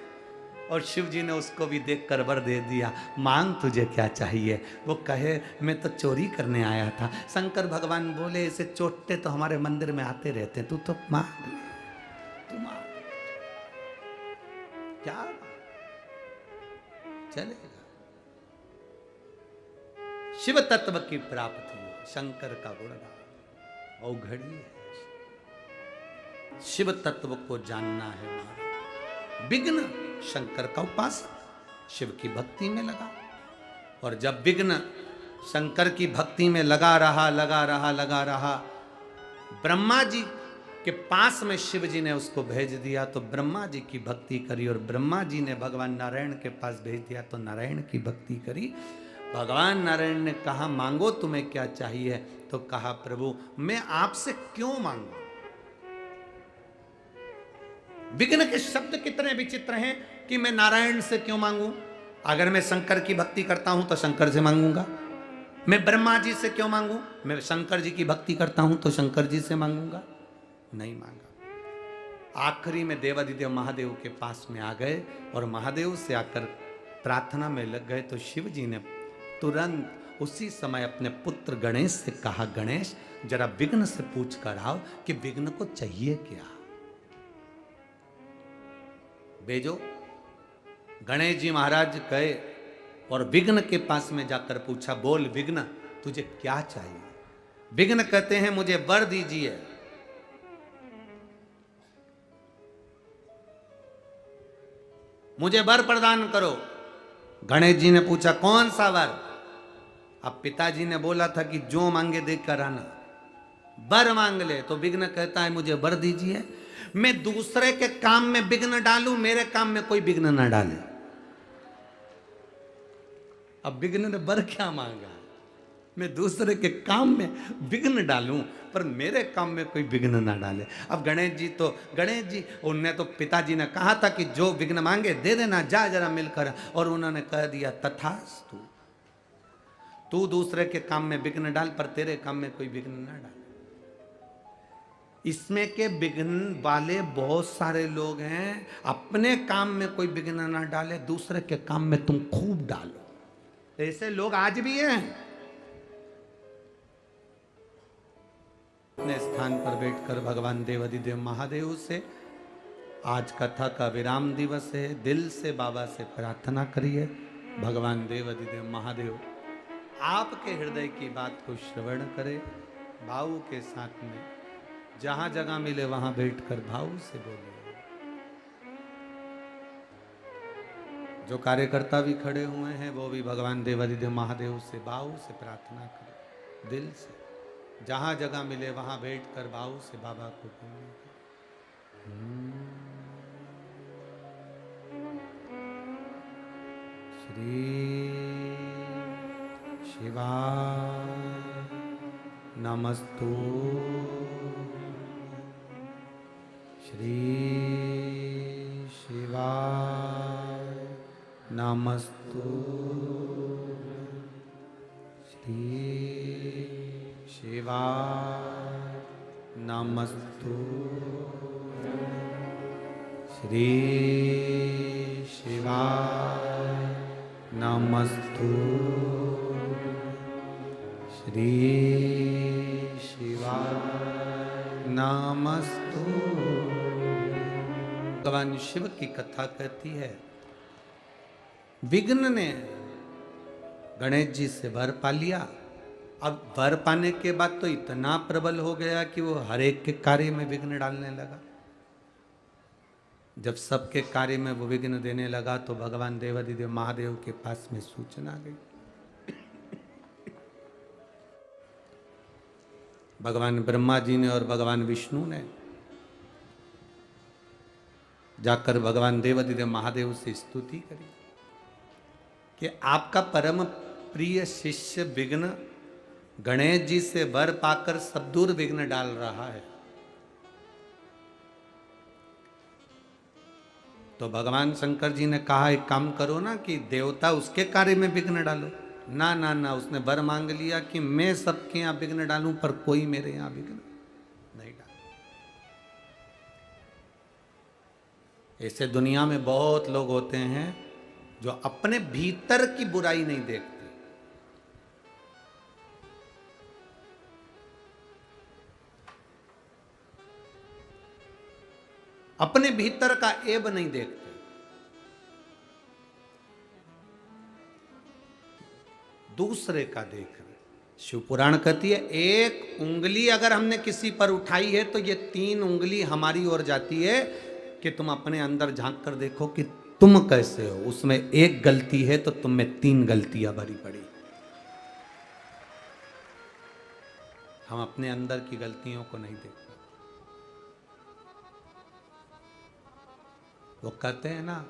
और शिव जी ने उसको भी देखकर वर दे दिया, मांग तुझे क्या चाहिए। वो कहे मैं तो चोरी करने आया था। शंकर भगवान बोले ऐसे चोटे तो हमारे मंदिर में आते रहते, तू तो मांग ले, तू मांग। क्या चलेगा। शिव तत्व की प्राप्ति शंकर का गुणगान औघड़ी है। शिव तत्व को जानना है महाराज। विघ्न शंकर का उपासक शिव की भक्ति में लगा। और जब विघ्न शंकर की भक्ति में लगा रहा, ब्रह्मा जी के पास में शिव जी ने उसको भेज दिया तो ब्रह्मा जी की भक्ति करी। और ब्रह्मा जी ने भगवान नारायण के पास भेज दिया तो नारायण की भक्ति करी। भगवान नारायण ने कहा मांगो तुम्हें क्या चाहिए। तो कहा प्रभु मैं आपसे क्यों मांगू। विघ्न के शब्द कितने विचित्र हैं कि मैं नारायण से क्यों मांगू। अगर मैं शंकर की भक्ति करता हूं तो शंकर से मांगूंगा। मैं ब्रह्मा जी से क्यों मांगू, मैं शंकर जी की भक्ति करता हूं तो शंकर जी से मांगूंगा। नहीं मांगा। आखिरी में देवादिदेव महादेव के पास में आ गए और महादेव से आकर प्रार्थना में लग गए तो शिव जी ने तुरंत उसी समय अपने पुत्र गणेश से कहा गणेश जरा विघ्न से पूछ कर आओ कि विघ्न को चाहिए क्या। भेजो। गणेश जी महाराज गए और विघ्न के पास में जाकर पूछा बोल विघ्न तुझे क्या चाहिए। विघ्न कहते हैं मुझे वर दीजिए। मुझे वर प्रदान करो। गणेश जी ने पूछा कौन सा वर। अब पिताजी ने बोला था कि जो मांगे देख कर आना, वर मांग ले। तो विघ्न कहता है मुझे वर दीजिए, मैं दूसरे के काम में विघ्न डालूं, मेरे काम में कोई विघ्न ना डाले। अब विघ्न ने वर क्या मांगा, मैं दूसरे के काम में विघ्न डालूं पर मेरे काम में कोई विघ्न ना डाले। अब गणेश जी उनने तो पिताजी ने कहा था कि जो विघ्न मांगे दे देना, जा जरा मिलकर। और उन्होंने कह दिया तथास्तु, तू दूसरे के काम में विघ्न डाल पर तेरे काम में कोई विघ्न ना डाले। इसमें के विघ्न वाले बहुत सारे लोग हैं, अपने काम में कोई विघ्न ना डाले, दूसरे के काम में तुम खूब डालो। ऐसे लोग आज भी हैं। अपने स्थान पर बैठकर भगवान देवादिदेव महादेव से आज कथा का विराम दिवस है, दिल से बाबा से प्रार्थना करिए भगवान देवादिदेव महादेव आपके हृदय की बात को श्रवण करे, भाव के साथ में जहां जगह मिले वहां बैठकर भाव से बोलिए। जो कार्यकर्ता भी खड़े हुए हैं वो भी भगवान देवादिदेव महादेव से भाव से प्रार्थना करें, दिल से जहां जगह मिले वहां बैठकर भाव से बाबा को बोलिए। श्री शिवाय नमस्तु, श्री शिवाय नमस्तु, श्री शिवाय नमस्तु, श्री शिवाय नमस्तु, श्री शिवाय नमस्तु। भगवान शिव की कथा कहती है विघ्न ने गणेश जी से वर पा लिया। अब वर पाने के बाद तो इतना प्रबल हो गया कि वो हर एक के कार्य में विघ्न डालने लगा। जब सबके कार्य में वो विघ्न देने लगा तो भगवान देवादिदेव महादेव के पास में सूचना गई। भगवान ब्रह्मा जी ने और भगवान विष्णु ने जाकर भगवान देवादिदेव महादेव से स्तुति करी। कि आपका परम प्रिय शिष्य विघ्न गणेश जी से वर पाकर सब दूर विघ्न डाल रहा है, तो भगवान शंकर जी ने कहा एक काम करो ना कि देवता उसके कार्य में विघ्न डालो। ना ना ना, उसने वर मांग लिया कि मैं सबके यहां विघ्न डालूं पर कोई मेरे यहां विघ्न नहीं डाले। ऐसे दुनिया में बहुत लोग होते हैं जो अपने भीतर की बुराई नहीं देखते, अपने भीतर का ऐब नहीं देखते। दूसरे का देख रहे। शिव पुराण कहती है एक उंगली अगर हमने किसी पर उठाई है तो ये 3 उंगली हमारी ओर जाती है कि तुम अपने अंदर झांक कर देखो कि तुम कैसे हो। उसमें एक गलती है तो तुम में 3 गलतियां भरी पड़ी। हम अपने अंदर की गलतियों को नहीं देखते। वो कहते हैं ना,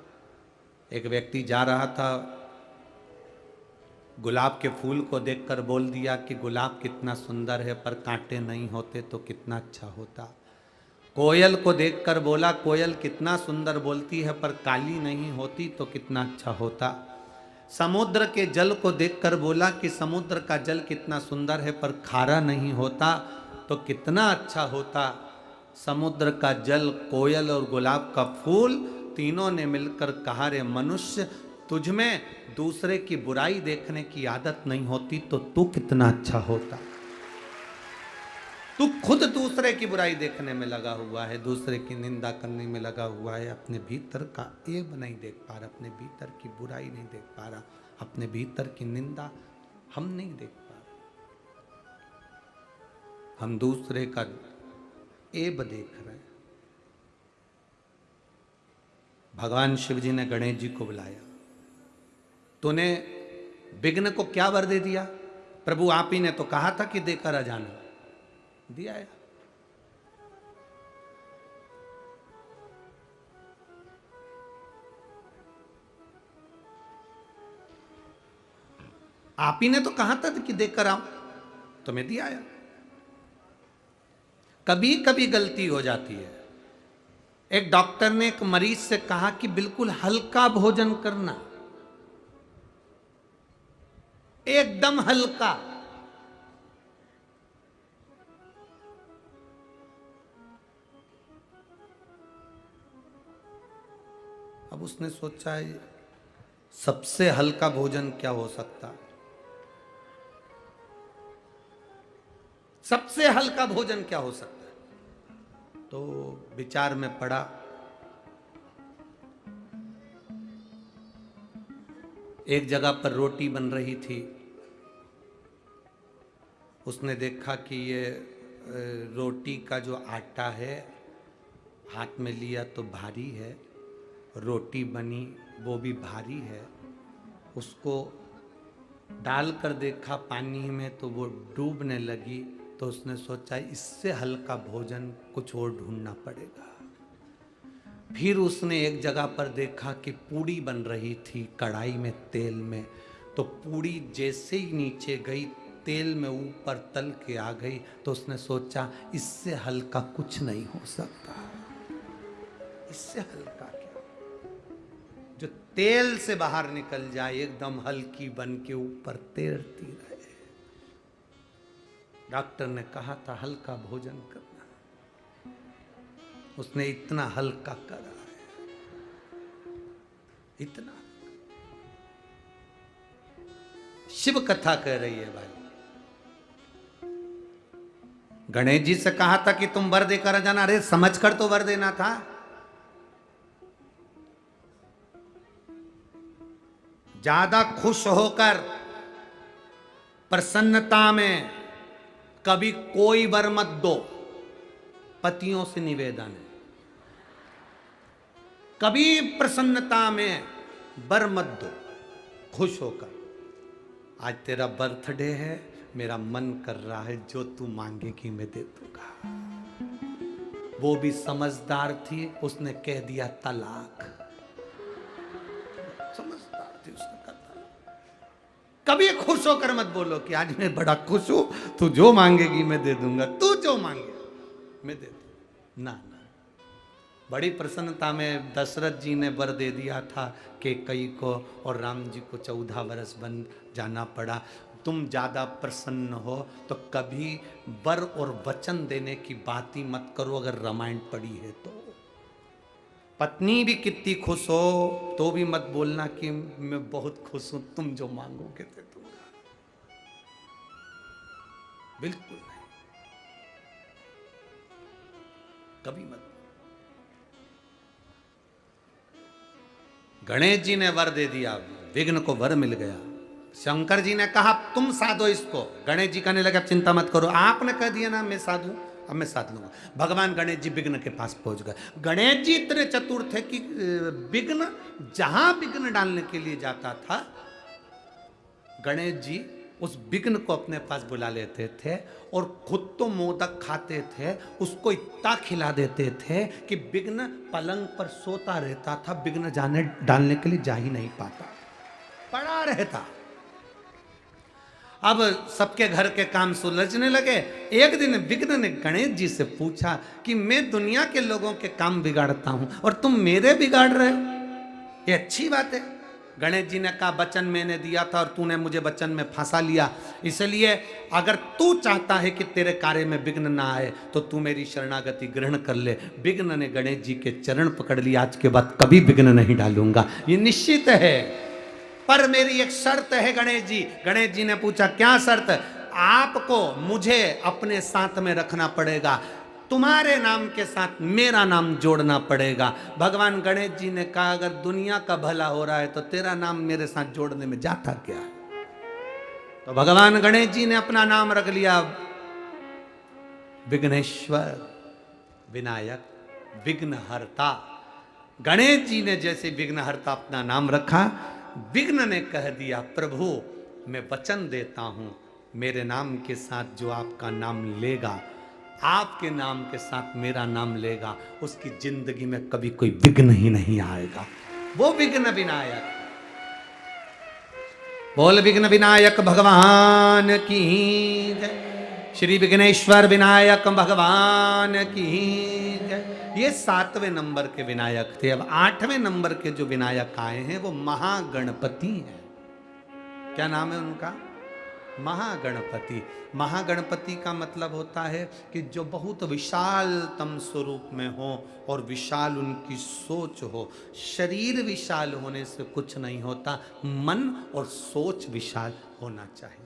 एक व्यक्ति जा रहा था, गुलाब के फूल को देखकर बोल दिया कि गुलाब कितना सुंदर है, पर कांटे नहीं होते तो कितना अच्छा होता। कोयल को देखकर बोला कोयल कितना सुंदर बोलती है, पर काली नहीं होती तो कितना अच्छा होता। समुद्र के जल को देखकर बोला कि समुद्र का जल कितना सुंदर है, पर खारा नहीं होता तो कितना अच्छा होता। समुद्र का जल, कोयल और गुलाब का फूल तीनों ने मिलकर कहा, रे मनुष्य, तुझ में दूसरे की बुराई देखने की आदत नहीं होती तो तू कितना अच्छा होता। तू खुद दूसरे की बुराई देखने में लगा हुआ है, दूसरे की निंदा करने में लगा हुआ है, अपने भीतर का ऐब नहीं देख पा रहा, अपने भीतर की बुराई नहीं देख पा रहा, अपने भीतर की निंदा हम नहीं देख पा रहे। हम दूसरे का ऐब देख रहे हैं। भगवान शिव जी ने गणेश जी को बुलाया, तूने विघ्न को क्या वर दे दिया? प्रभु आप ही ने तो कहा था कि देकर आ जाना, दिया है। आप ही ने तो कहा था कि देकर आओ, तो मैं दिया है। कभी कभी गलती हो जाती है। एक डॉक्टर ने एक मरीज से कहा कि बिल्कुल हल्का भोजन करना, एकदम हल्का। अब उसने सोचा है सबसे हल्का भोजन क्या हो सकता, सबसे हल्का भोजन क्या हो सकता है। तो विचार में पड़ा। एक जगह पर रोटी बन रही थी, उसने देखा कि ये रोटी का जो आटा है, हाथ में लिया तो भारी है, रोटी बनी वो भी भारी है। उसको डालकर देखा पानी में तो वो डूबने लगी। तो उसने सोचा इससे हल्का भोजन कुछ और ढूंढना पड़ेगा। फिर उसने एक जगह पर देखा कि पूड़ी बन रही थी कढ़ाई में तेल में। तो पूड़ी जैसे ही नीचे गई, तेल में ऊपर तल के आ गई। तो उसने सोचा इससे हल्का कुछ नहीं हो सकता। इससे हल्का क्या, जो तेल से बाहर निकल जाए, एकदम हल्की बन के ऊपर तैरती रहे। डॉक्टर ने कहा था हल्का भोजन करना, उसने इतना हल्का करा है, इतना। शिव कथा कह रही है भाई। गणेश जी से कहा था कि तुम वर देकर जाना, अरे समझकर तो वर देना था। ज्यादा खुश होकर प्रसन्नता में कभी कोई वर मत दो। पतियों से निवेदन है, कभी प्रसन्नता में वर मत दो। खुश होकर, आज तेरा बर्थडे है, मेरा मन कर रहा है जो तू मांगेगी मैं दे दूंगा। वो भी समझदार थी, उसने कह दिया तलाक। समझदार थी, उसने कहा कभी खुश होकर मत बोलो कि आज मैं बड़ा खुश हूं, तू जो मांगेगी मैं दे दूंगा, तू जो मांगे मैं दे दूंगा। ना ना, बड़ी प्रसन्नता में दशरथ जी ने वर दे दिया था कैकेयी को, और राम जी को 14 वर्ष बन जाना पड़ा। तुम ज्यादा प्रसन्न हो तो कभी वर और वचन देने की बात ही मत करो। अगर रामायण पढ़ी है तो पत्नी भी कितनी खुश हो तो भी मत बोलना कि मैं बहुत खुश हूं, तुम जो मांगोगे दे दूंगा। बिल्कुल नहीं, कभी मत। गणेश जी ने वर दे दिया, विघ्न को वर मिल गया। शंकर जी ने कहा तुम साधो इसको। गणेश जी कहने लगे अब चिंता मत करो, आपने कह दिया ना मैं साधू, अब मैं साध लूंगा। भगवान गणेश जी विघ्न के पास पहुंच गए। गणेश जी इतने चतुर थे कि विघ्न जहां विघ्न डालने के लिए जाता था, गणेश जी उस विघ्न को अपने पास बुला लेते थे और खुद तो मोदक खाते थे, उसको इतना खिला देते थे कि विघ्न पलंग पर सोता रहता था, विघ्न जाने डालने के लिए जा ही नहीं पाता, पड़ा रहता। अब सबके घर के काम सुलझने लगे। एक दिन विघ्न ने गणेश जी से पूछा कि मैं दुनिया के लोगों के काम बिगाड़ता हूं और तुम मेरे बिगाड़ रहे हो, ये अच्छी बात है। गणेश जी ने कहा वचन मैंने दिया था और तूने मुझे वचन में फंसा लिया, इसलिए अगर तू चाहता है कि तेरे कार्य में विघ्न ना आए तो तू मेरी शरणागति ग्रहण कर ले। विघ्न ने गणेश जी के चरण पकड़ लिया, आज के बाद कभी विघ्न नहीं डालूंगा, ये निश्चित है, पर मेरी एक शर्त है गणेश जी। गणेश जी ने पूछा क्या शर्त? आपको मुझे अपने साथ में रखना पड़ेगा, तुम्हारे नाम के साथ मेरा नाम जोड़ना पड़ेगा। भगवान गणेश जी ने कहा अगर दुनिया का भला हो रहा है तो तेरा नाम मेरे साथ जोड़ने में जाता क्या? तो भगवान गणेश जी ने अपना नाम रख लिया विघ्नेश्वर, विनायक, विघ्नहर्ता। गणेश जी ने जैसे विघ्नहर्ता अपना नाम रखा, विघ्न ने कह दिया प्रभु मैं वचन देता हूं मेरे नाम के साथ जो आपका नाम लेगा, आपके नाम के साथ मेरा नाम लेगा, उसकी जिंदगी में कभी कोई विघ्न ही नहीं आएगा। वो विघ्न विनायक, बोल विघ्न विनायक भगवान की जय, श्री विघ्नेश्वर विनायक भगवान की जय। ये 7वें नंबर के विनायक थे। अब 8वें नंबर के जो विनायक आए हैं वो महागणपति हैं। क्या नाम है उनका? महागणपति। महागणपति का मतलब होता है कि जो बहुत विशालतम स्वरूप में हो और विशाल उनकी सोच हो। शरीर विशाल होने से कुछ नहीं होता, मन और सोच विशाल होना चाहिए।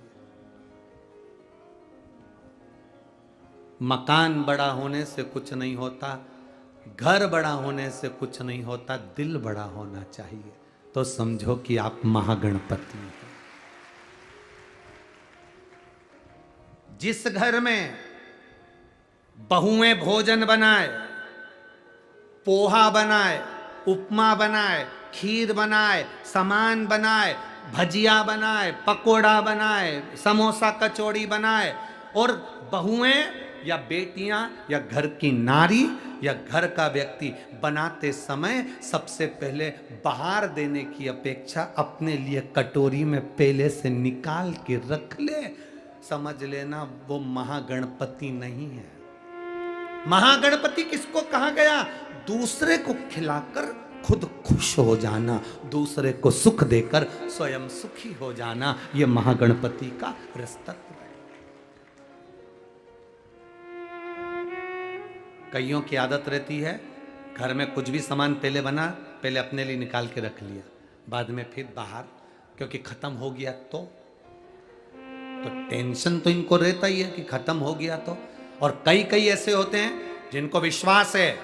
मकान बड़ा होने से कुछ नहीं होता, घर बड़ा होने से कुछ नहीं होता, दिल बड़ा होना चाहिए। तो समझो कि आप महागणपति हैं। जिस घर में बहुएं भोजन बनाए, पोहा बनाए, उपमा बनाए, खीर बनाए, सामान बनाए, भजिया बनाए, पकोड़ा बनाए, समोसा कचौड़ी बनाए, और बहुएं या बेटियां या घर की नारी या घर का व्यक्ति बनाते समय सबसे पहले बाहर देने की अपेक्षा अपने लिए कटोरी में पहले से निकाल के रख ले, समझ लेना वो महागणपति नहीं है। महागणपति किसको कहा गया? दूसरे को खिलाकर खुद खुश हो जाना, दूसरे को सुख देकर स्वयं सुखी हो जाना, ये महागणपति का रस्तत्व है। कईयों की आदत रहती है घर में कुछ भी सामान पहले बना, पहले अपने लिए निकाल के रख लिया, बाद में फिर बाहर, क्योंकि खत्म हो गया तो टेंशन तो इनको रहता ही है कि खत्म हो गया तो। और कई ऐसे होते हैं जिनको विश्वास है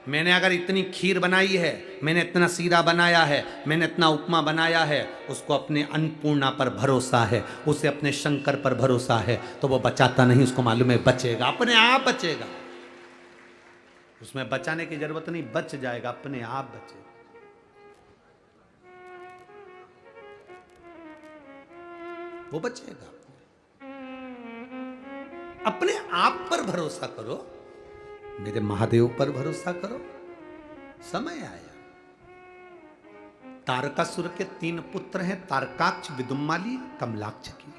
मैंने अगर इतनी खीर बनाई है, मैंने इतना सीरा बनाया है, मैंने इतना उपमा बनाया है, उसको अपने अन्नपूर्णा पर भरोसा है, उसे अपने शंकर पर भरोसा है, तो वो बचाता नहीं, उसको मालूम है बचेगा, अपने आप बचेगा, उसमें बचाने की जरूरत नहीं, बच जाएगा, अपने आप बचेगा। वो बचेगा। अपने आप पर भरोसा करो, मेरे महादेव पर भरोसा करो, समय आया। तारकासुर के 3 पुत्र हैं, तारकाक्ष, विदुम्माली, कमलाक्ष की।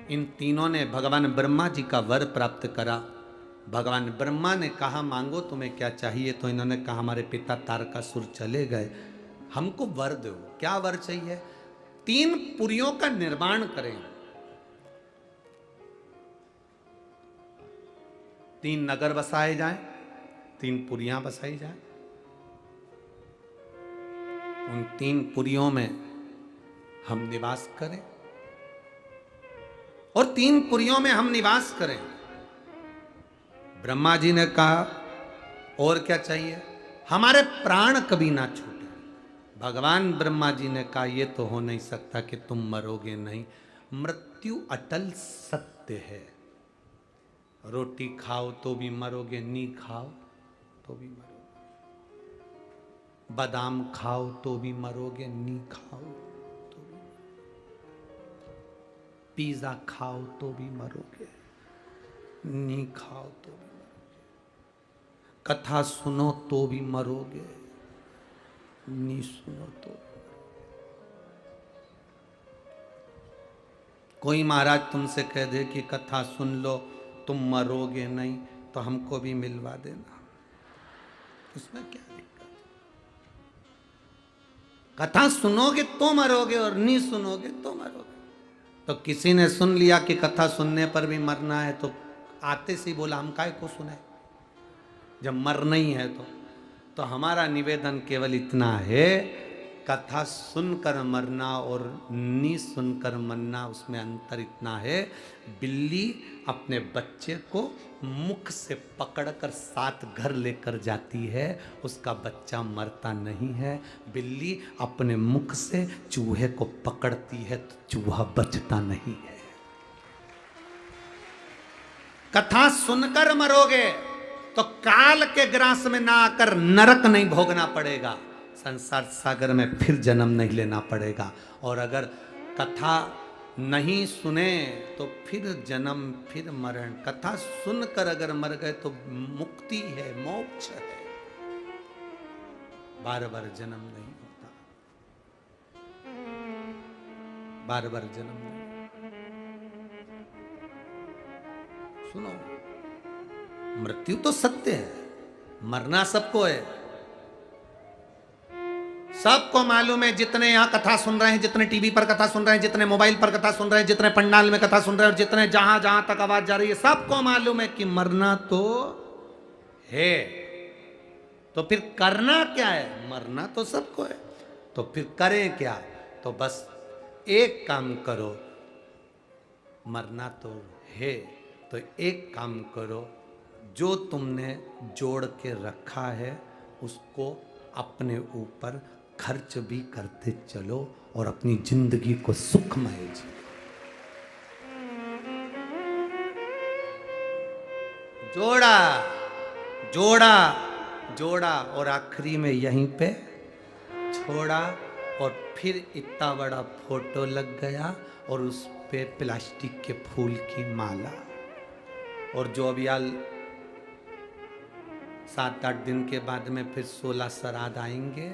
इन तीनों ने भगवान ब्रह्मा जी का वर प्राप्त करा। भगवान ब्रह्मा ने कहा मांगो तुम्हें क्या चाहिए, तो इन्होंने कहा हमारे पिता तारकासुर चले गए, हमको वर दो। क्या वर चाहिए? 3 पुरियों का निर्माण करें, 3 नगर बसाए जाएं, 3 पुरियां बसाई जाएं। उन 3 पुरियों में हम निवास करें और 3 पुरियों में हम निवास करें। ब्रह्मा जी ने कहा और क्या चाहिए? हमारे प्राण कभी ना छूटे। भगवान ब्रह्मा जी ने कहा यह तो हो नहीं सकता कि तुम मरोगे नहीं, मृत्यु अटल सत्य है। रोटी खाओ तो भी मरोगे, नी खाओ तो भी मरोगे, बादाम खाओ तो भी मरोगे, नी खाओ तो भी, पिज्जा खाओ तो भी मरोगे, नी खाओ तो भी मरोगे, कथा सुनो तो भी मरोगे, नी सुनो तो भी। कोई महाराज तुमसे कह दे कि कथा सुन लो तुम मरोगे नहीं, तो हमको भी मिलवा देना, उसमें क्या दिक्कत? कथा सुनोगे तो मरोगे और नहीं सुनोगे तो मरोगे। तो किसी ने सुन लिया कि कथा सुनने पर भी मरना है, तो आते से ही बोला हम काय को सुने जब मरना ही है। तो हमारा निवेदन केवल इतना है, कथा सुनकर मरना और नी सुनकर मरना, उसमें अंतर इतना है, बिल्ली अपने बच्चे को मुख से पकड़कर 7 घर लेकर जाती है, उसका बच्चा मरता नहीं है। बिल्ली अपने मुख से चूहे को पकड़ती है तो चूहा बचता नहीं है। कथा सुनकर मरोगे तो काल के ग्रास में ना आकर नरक नहीं भोगना पड़ेगा, संसार सागर में फिर जन्म नहीं लेना पड़ेगा। और अगर कथा नहीं सुने तो फिर जन्म, फिर मरण। कथा सुनकर अगर मर गए तो मुक्ति है, मोक्ष है, बार बार जन्म नहीं होता, बार बार जन्म नहीं। सुनो, मृत्यु तो सत्य है, मरना सबको है, सबको मालूम है। जितने यहां कथा सुन रहे हैं, जितने टीवी पर कथा सुन रहे हैं, जितने मोबाइल पर कथा सुन रहे हैं, जितने पंडाल में कथा सुन रहे हैं, और जितने जहां जहां तक आवाज जा रही है, सबको मालूम है कि मरना तो है। तो फिर करना क्या है? मरना तो सबको है, तो फिर करें क्या? तो बस एक काम करो, मरना तो है तो एक काम करो, जो तुमने जोड़ के रखा है उसको अपने ऊपर खर्च भी करते चलो और अपनी जिंदगी को सुखमय जियो। जोड़ा जोड़ा जोड़ा और आखिरी में यहीं पे छोड़ा, और फिर इतना बड़ा फोटो लग गया और उस पे प्लास्टिक के फूल की माला। और जो अब यार 7-8 दिन के बाद में फिर 16 श्राद्ध आएंगे,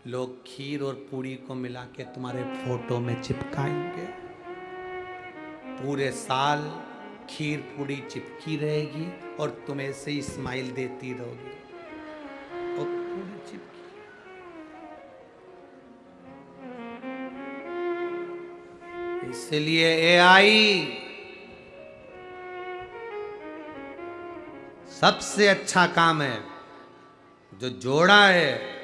लोग खीर और पूड़ी को मिला के तुम्हारे फोटो में चिपकाएंगे। पूरे साल खीर पूड़ी चिपकी रहेगी और तुम ऐसे ही स्माइल देती रहोगी और पूरी चिपकी। इसलिए एआई सबसे अच्छा काम है, जो जोड़ा है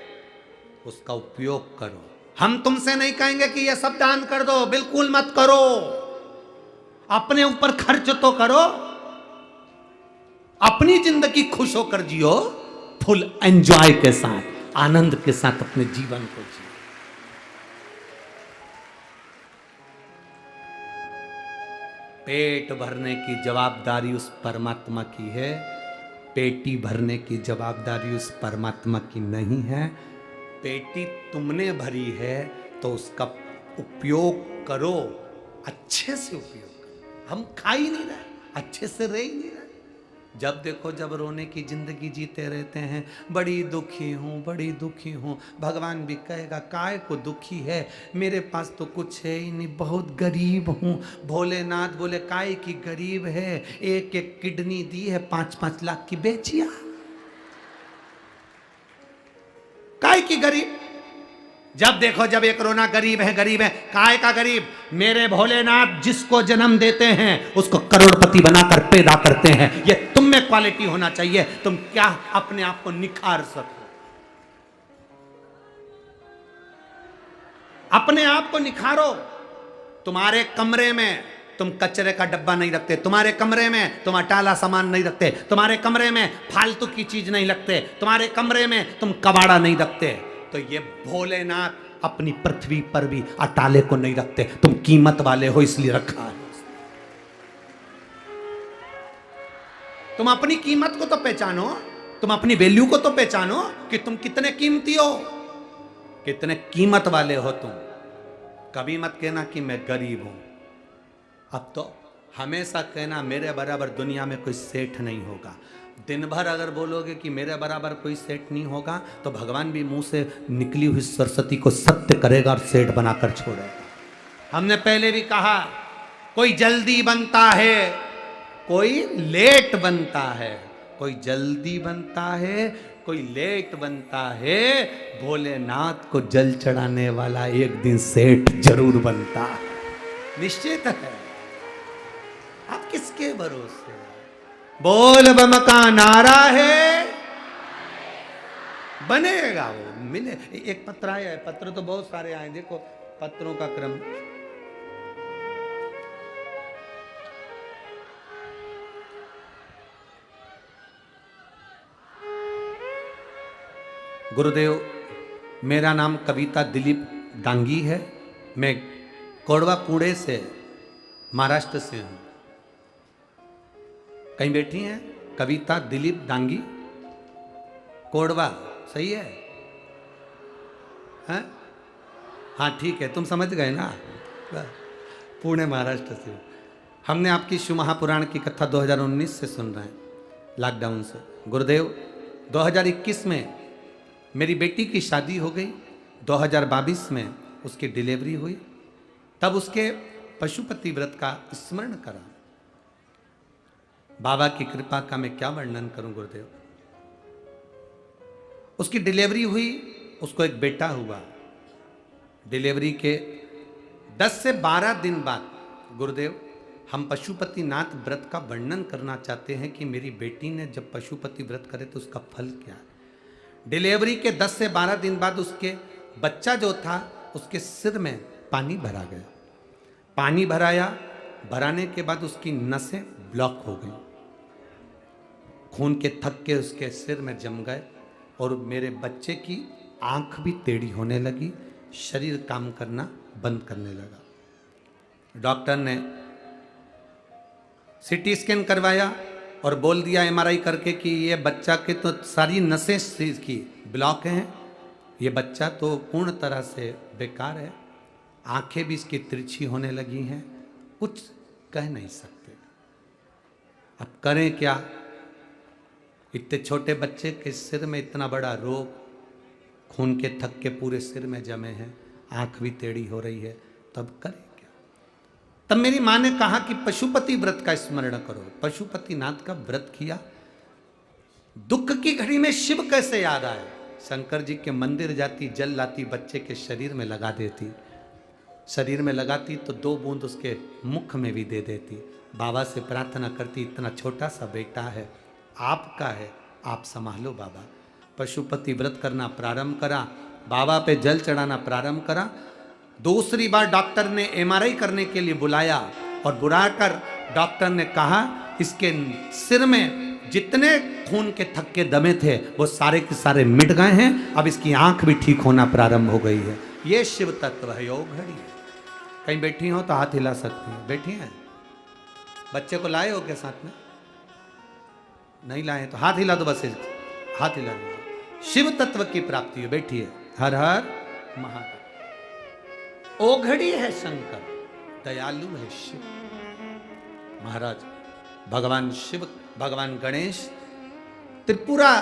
उसका उपयोग करो। हम तुमसे नहीं कहेंगे कि यह सब दान कर दो, बिल्कुल मत करो, अपने ऊपर खर्च तो करो, अपनी जिंदगी खुश होकर जियो, फुल एंजॉय के साथ, आनंद के साथ अपने जीवन को जियो। पेट भरने की जवाबदारी उस परमात्मा की है, पेटी भरने की जवाबदारी उस परमात्मा की नहीं है। पेटी तुमने भरी है तो उसका उपयोग करो, अच्छे से उपयोग करो। हम खा ही नहीं रहे, अच्छे से रह ही नहीं रहे, जब देखो जब रोने की जिंदगी जीते रहते हैं, बड़ी दुखी हूँ, बड़ी दुखी हूँ। भगवान भी कहेगा काय को दुखी है, मेरे पास तो कुछ है ही नहीं, बहुत गरीब हूँ। भोलेनाथ बोले काय की गरीब है, एक एक किडनी दी है, 5-5 लाख की बेचिया। काय की गरीब, जब देखो जब एक रोना गरीब है, गरीब है। काय का गरीब? मेरे भोलेनाथ जिसको जन्म देते हैं उसको करोड़पति बनाकर पैदा करते हैं। ये तुम में क्वालिटी होना चाहिए, तुम क्या अपने आप को निखार सको, अपने आप को निखारो। तुम्हारे कमरे में तुम कचरे का डब्बा नहीं रखते, तुम्हारे कमरे में तुम अटाला सामान नहीं रखते, तुम्हारे कमरे में फालतू की चीज नहीं रखते, तुम्हारे कमरे में तुम कबाड़ा नहीं रखते। तो ये भोलेनाथ अपनी पृथ्वी पर भी अटाले को नहीं रखते, तुम कीमत वाले हो इसलिए रखा है। तुम अपनी कीमत को तो पहचानो, तुम अपनी वैल्यू को तो पहचानो कि तुम कितने कीमती हो, कितने कीमत वाले हो तुम। कभी मत कहना कि मैं गरीब हूं। अब तो हमेशा कहना मेरे बराबर दुनिया में कोई सेठ नहीं होगा। दिन भर अगर बोलोगे कि मेरे बराबर कोई सेठ नहीं होगा तो भगवान भी मुंह से निकली हुई सरस्वती को सत्य करेगा और सेठ बनाकर छोड़ेगा। हमने पहले भी कहा, कोई जल्दी बनता है, कोई लेट बनता है, कोई जल्दी बनता है, कोई लेट बनता है। भोलेनाथ को जल चढ़ाने वाला एक दिन सेठ जरूर बनता है, निश्चित है। आप किसके भरोसे? बोल बम का नारा है, बनेगा वो, मिले। एक पत्र आया है, पत्र तो बहुत सारे आए, देखो पत्रों का क्रम। गुरुदेव, मेरा नाम कविता दिलीप डांगी है, मैं कोडवा पुणे से, महाराष्ट्र से हूं। कहीं बैठी हैं? कविता दिलीप डांगी, कोडवा, सही है? हैं? हाँ ठीक है, तुम समझ गए ना, पुणे महाराष्ट्र से। हमने आपकी शिव महापुराण की कथा 2019 से सुन रहे हैं, लॉकडाउन से। गुरुदेव, 2021 में मेरी बेटी की शादी हो गई, 2022 में उसकी डिलीवरी हुई, तब उसके पशुपति व्रत का स्मरण करा। बाबा की कृपा का मैं क्या वर्णन करूं गुरुदेव। उसकी डिलीवरी हुई, उसको एक बेटा हुआ। डिलीवरी के 10 से 12 दिन बाद गुरुदेव, हम पशुपति नाथ व्रत का वर्णन करना चाहते हैं कि मेरी बेटी ने जब पशुपति व्रत करे तो उसका फल क्या है। डिलीवरी के 10 से 12 दिन बाद उसके बच्चा जो था उसके सिर में पानी भरा गया। पानी भराया, भराने के बाद उसकी नसें ब्लॉक हो गई, खून के थक्के उसके सिर में जम गए और मेरे बच्चे की आंख भी टेढ़ी होने लगी, शरीर काम करना बंद करने लगा। डॉक्टर ने सीटी स्कैन करवाया और बोल दिया एमआरआई करके कि ये बच्चा के तो सारी नसें की ब्लॉक हैं, ये बच्चा तो पूर्ण तरह से बेकार है, आंखें भी इसकी तिरछी होने लगी हैं, कुछ कह नहीं सकते। अब करें क्या? इतने छोटे बच्चे के सिर में इतना बड़ा रोग, खून के थक्के पूरे सिर में जमे हैं, आंख भी टेढ़ी हो रही है, तब करें क्या? तब मेरी माँ ने कहा कि पशुपति व्रत का स्मरण करो। पशुपति नाथ का व्रत किया। दुख की घड़ी में शिव कैसे याद आए? शंकर जी के मंदिर जाती, जल लाती, बच्चे के शरीर में लगा देती, शरीर में लगाती तो 2 बूंद उसके मुख में भी दे देती। बाबा से प्रार्थना करती, इतना छोटा सा बेटा है, आपका है, आप संभालो बाबा। पशुपति व्रत करना प्रारंभ करा, बाबा पे जल चढ़ाना प्रारंभ करा। दूसरी बार डॉक्टर ने एमआरआई करने के लिए बुलाया और बुलाकर डॉक्टर ने कहा इसके सिर में जितने खून के थक्के दमे थे वो सारे के सारे मिट गए हैं, अब इसकी आंख भी ठीक होना प्रारंभ हो गई है। ये शिव तत्व है, योग घड़ी। कहीं बैठी हो तो हाथ हिला सकती हैं। बैठी हैं? बच्चे को लाए हो क्या साथ में? नहीं लाए तो हाथ हिला दो, बस हाथ हिला दो। शिव तत्व की प्राप्ति है। बैठिए। हर हर महादेव। ओघड़ी है शंकर, दयालु है शिव। महाराज भगवान शिव, भगवान गणेश त्रिपुरा,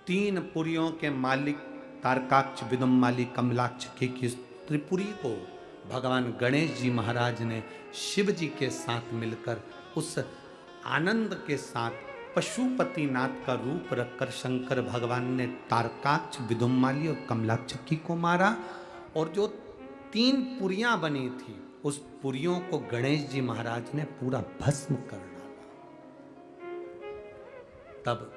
3 पुरियों के मालिक तारकाक्ष, विदुम्माली, कमलाक्ष की त्रिपुरी को भगवान गणेश जी महाराज ने शिव जी के साथ मिलकर उस आनंद के साथ पशुपतिनाथ का रूप रखकर शंकर भगवान ने तारकाक्ष, विदुम्माली और कमलाक्षकी को मारा। और जो 3 पुरियां बनी थी उस पुरियों को गणेश जी महाराज ने पूरा भस्म कर डाला। तब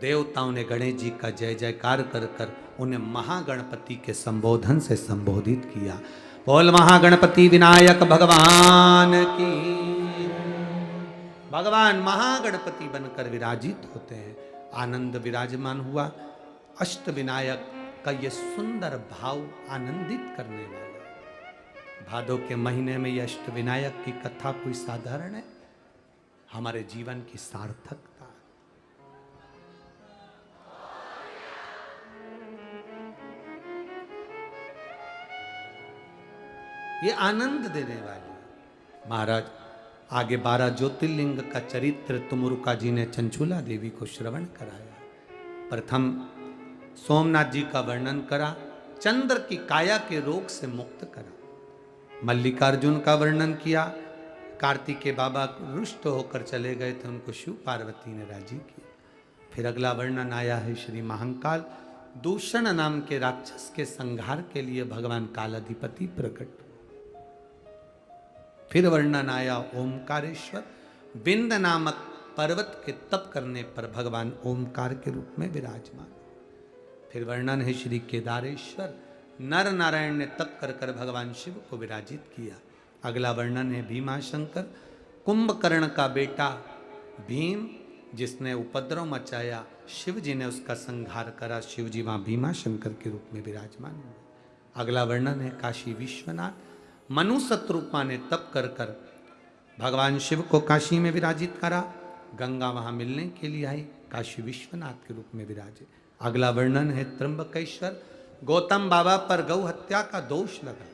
देवताओं ने गणेश जी का जय जयकार कर कर उन्हें महागणपति के संबोधन से संबोधित किया। बोल महागणपति विनायक भगवान की। भगवान महागणपति बनकर विराजित होते हैं, आनंद विराजमान हुआ। अष्ट विनायक का ये सुंदर भाव आनंदित करने वाला है। भादों के महीने में यह अष्ट विनायक की कथा कोई साधारण है, हमारे जीवन की सार्थकता। ये आनंद देने वाली। महाराज आगे 12 ज्योतिर्लिंग का चरित्र तुमरुका जी ने चंचूला देवी को श्रवण कराया। प्रथम सोमनाथ जी का वर्णन करा, चंद्र की काया के रोग से मुक्त करा। मल्लिकार्जुन का वर्णन किया, कार्तिकेय बाबा रुष्ट होकर चले गए थे, उनको शिव पार्वती ने राजी किया। फिर अगला वर्णन आया है श्री महाकाल, दूषण नाम के राक्षस के संहार के लिए भगवान कालाधिपति प्रकट। फिर वर्णन आया ओमकारेश्वर, विंध्य नामक पर्वत के तप करने पर भगवान ओमकार के रूप में विराजमान। फिर वर्णन है श्री केदारेश्वर, नर नारायण ने तप कर कर भगवान शिव को विराजित किया। अगला वर्णन है भीमाशंकर, कुंभकर्ण का बेटा भीम जिसने उपद्रव मचाया, शिव जी ने उसका संहार करा, शिव जी वहां भीमाशंकर के रूप में विराजमान हुए। अगला वर्णन है काशी विश्वनाथ, मनु शत्रुपा ने तप कर कर भगवान शिव को काशी में विराजित करा, गंगा वहां मिलने के लिए आई, काशी विश्वनाथ के रूप में विराजे। अगला वर्णन है त्र्यंबकेश्वर, गौतम बाबा पर गौ हत्या का दोष लगा।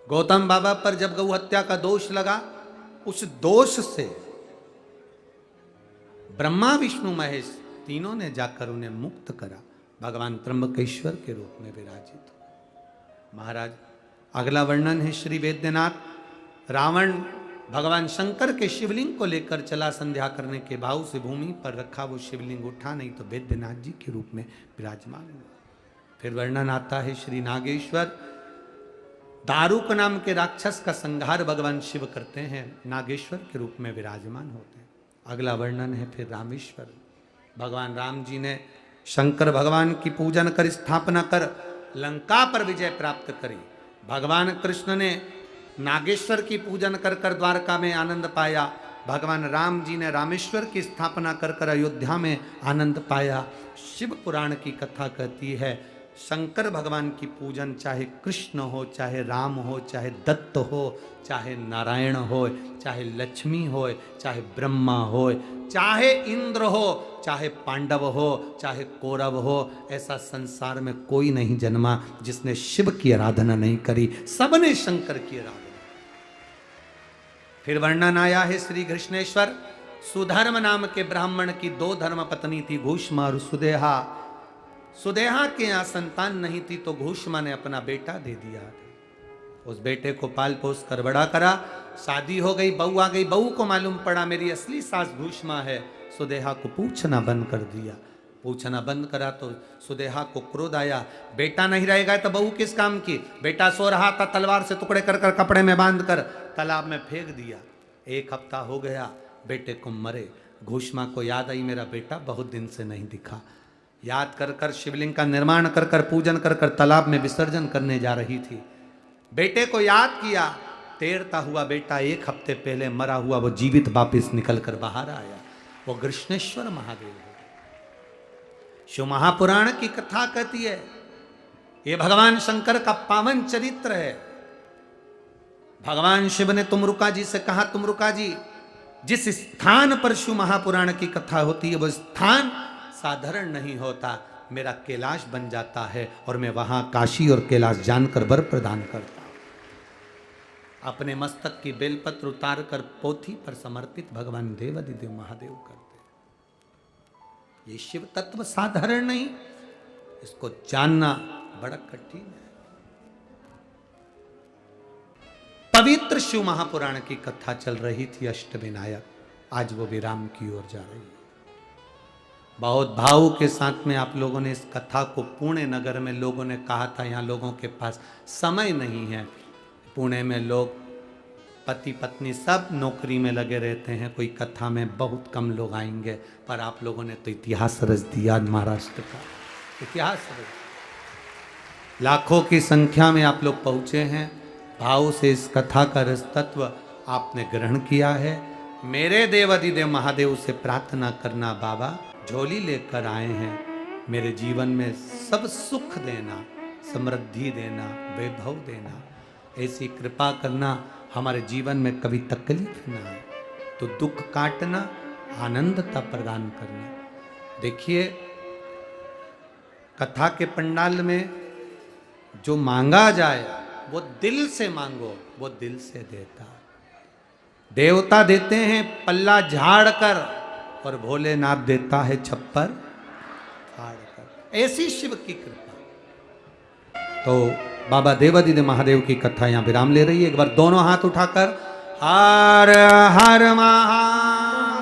गौतम बाबा पर जब गौ हत्या का दोष लगा, उस दोष से ब्रह्मा विष्णु महेश तीनों ने जाकर उन्हें मुक्त करा, भगवान त्र्यंबकेश्वर के रूप में विराजित। महाराज अगला वर्णन है श्री वैद्यनाथ, रावण भगवान शंकर के शिवलिंग को लेकर चला, संध्या करने के भाव से भूमि पर रखा, वो शिवलिंग उठा नहीं तो वैद्यनाथ जी के रूप में विराजमान हुआ। फिर वर्णन आता है श्री नागेश्वर, दारुक नाम के राक्षस का संहार भगवान शिव करते हैं, नागेश्वर के रूप में विराजमान होते हैं। अगला वर्णन है फिर रामेश्वर, भगवान राम जी ने शंकर भगवान की पूजन कर स्थापना कर लंका पर विजय प्राप्त करी। भगवान कृष्ण ने नागेश्वर की पूजन कर कर द्वारका में आनंद पाया। भगवान राम जी ने रामेश्वर की स्थापना कर कर अयोध्या में आनंद पाया। शिव पुराण की कथा कहती है, शंकर भगवान की पूजन चाहे कृष्ण हो, चाहे राम हो, चाहे दत्त हो, चाहे नारायण हो, चाहे लक्ष्मी हो, चाहे ब्रह्मा हो, चाहे इंद्र हो, चाहे पांडव हो, चाहे कौरव हो, ऐसा संसार में कोई नहीं जन्मा जिसने शिव की आराधना नहीं करी, सबने शंकर की आराधना। फिर वर्णन आया है श्री कृष्णेश्वर, सुधर्म नाम के ब्राह्मण की 2 धर्म पत्नी थी, घूष्मा और सुदेहा। सुदेहा के यहाँ संतान नहीं थी तो घूष्मा ने अपना बेटा दे दिया। उस बेटे को पाल पोस कर बड़ा करा, शादी हो गई, बहू आ गई, बहू को मालूम पड़ा मेरी असली सास घूष्मा है, सुदेहा को पूछना बंद कर दिया। पूछना बंद करा तो सुदेहा को क्रोध आया, बेटा नहीं रहेगा तो बहू किस काम की। बेटा सो रहा था, तलवार से टुकड़े कर कर कपड़े में बांध कर तालाब में फेंक दिया। 1 हफ्ता हो गया, बेटे को मरे। घूष्मा को याद आई मेरा बेटा बहुत दिन से नहीं दिखा। याद कर कर शिवलिंग का निर्माण कर कर पूजन कर कर तालाब में विसर्जन करने जा रही थी। बेटे को याद किया, तैरता हुआ बेटा 1 हफ्ते पहले मरा हुआ वो जीवित वापिस निकल कर बाहर आया। वो कृष्णेश्वर महादेव है। शिव महापुराण की कथा कहती है, ये भगवान शंकर का पावन चरित्र है। भगवान शिव ने तुमरुका जी से कहा, तुमरुका जी जिस स्थान पर शिव महापुराण की कथा होती है वो स्थान साधारण नहीं होता, मेरा कैलाश बन जाता है और मैं वहां काशी और कैलाश जानकर वर प्रदान करता हूं। अपने मस्तक की बेलपत्र उतार कर पोथी पर समर्पित भगवान देवाधिदेव महादेव करते। ये शिव तत्व साधारण नहीं, इसको जानना बड़ा कठिन है। पवित्र शिव महापुराण की कथा चल रही थी अष्टविनायक, आज वो विराम की ओर जा रही है। बहुत भाव के साथ में आप लोगों ने इस कथा को, पुणे नगर में लोगों ने कहा था यहाँ लोगों के पास समय नहीं है। पुणे में लोग पति पत्नी सब नौकरी में लगे रहते हैं, कोई कथा में बहुत कम लोग आएंगे, पर आप लोगों ने तो इतिहास रच दिया। महाराष्ट्र का इतिहास रच, लाखों की संख्या में आप लोग पहुंचे हैं। भाव से इस कथा का रस तत्व आपने ग्रहण किया है। मेरे देवाधिदेव महादेव से प्रार्थना करना, बाबा झोली लेकर आए हैं, मेरे जीवन में सब सुख देना, समृद्धि देना, वैभव देना, ऐसी कृपा करना, हमारे जीवन में कभी तकलीफ ना आए, तो दुख काटना, आनंदता प्रदान करना। देखिए कथा के पंडाल में जो मांगा जाए वो दिल से मांगो, वो दिल से देता। देवता देते हैं पल्ला झाड़ कर और भोलेनाथ देता है छप्पर फाड़ कर। ऐसी शिव की कृपा। तो बाबा देवाधिदेव महादेव की कथा यहां विराम ले रही है। एक बार दोनों हाथ उठाकर हर हर महा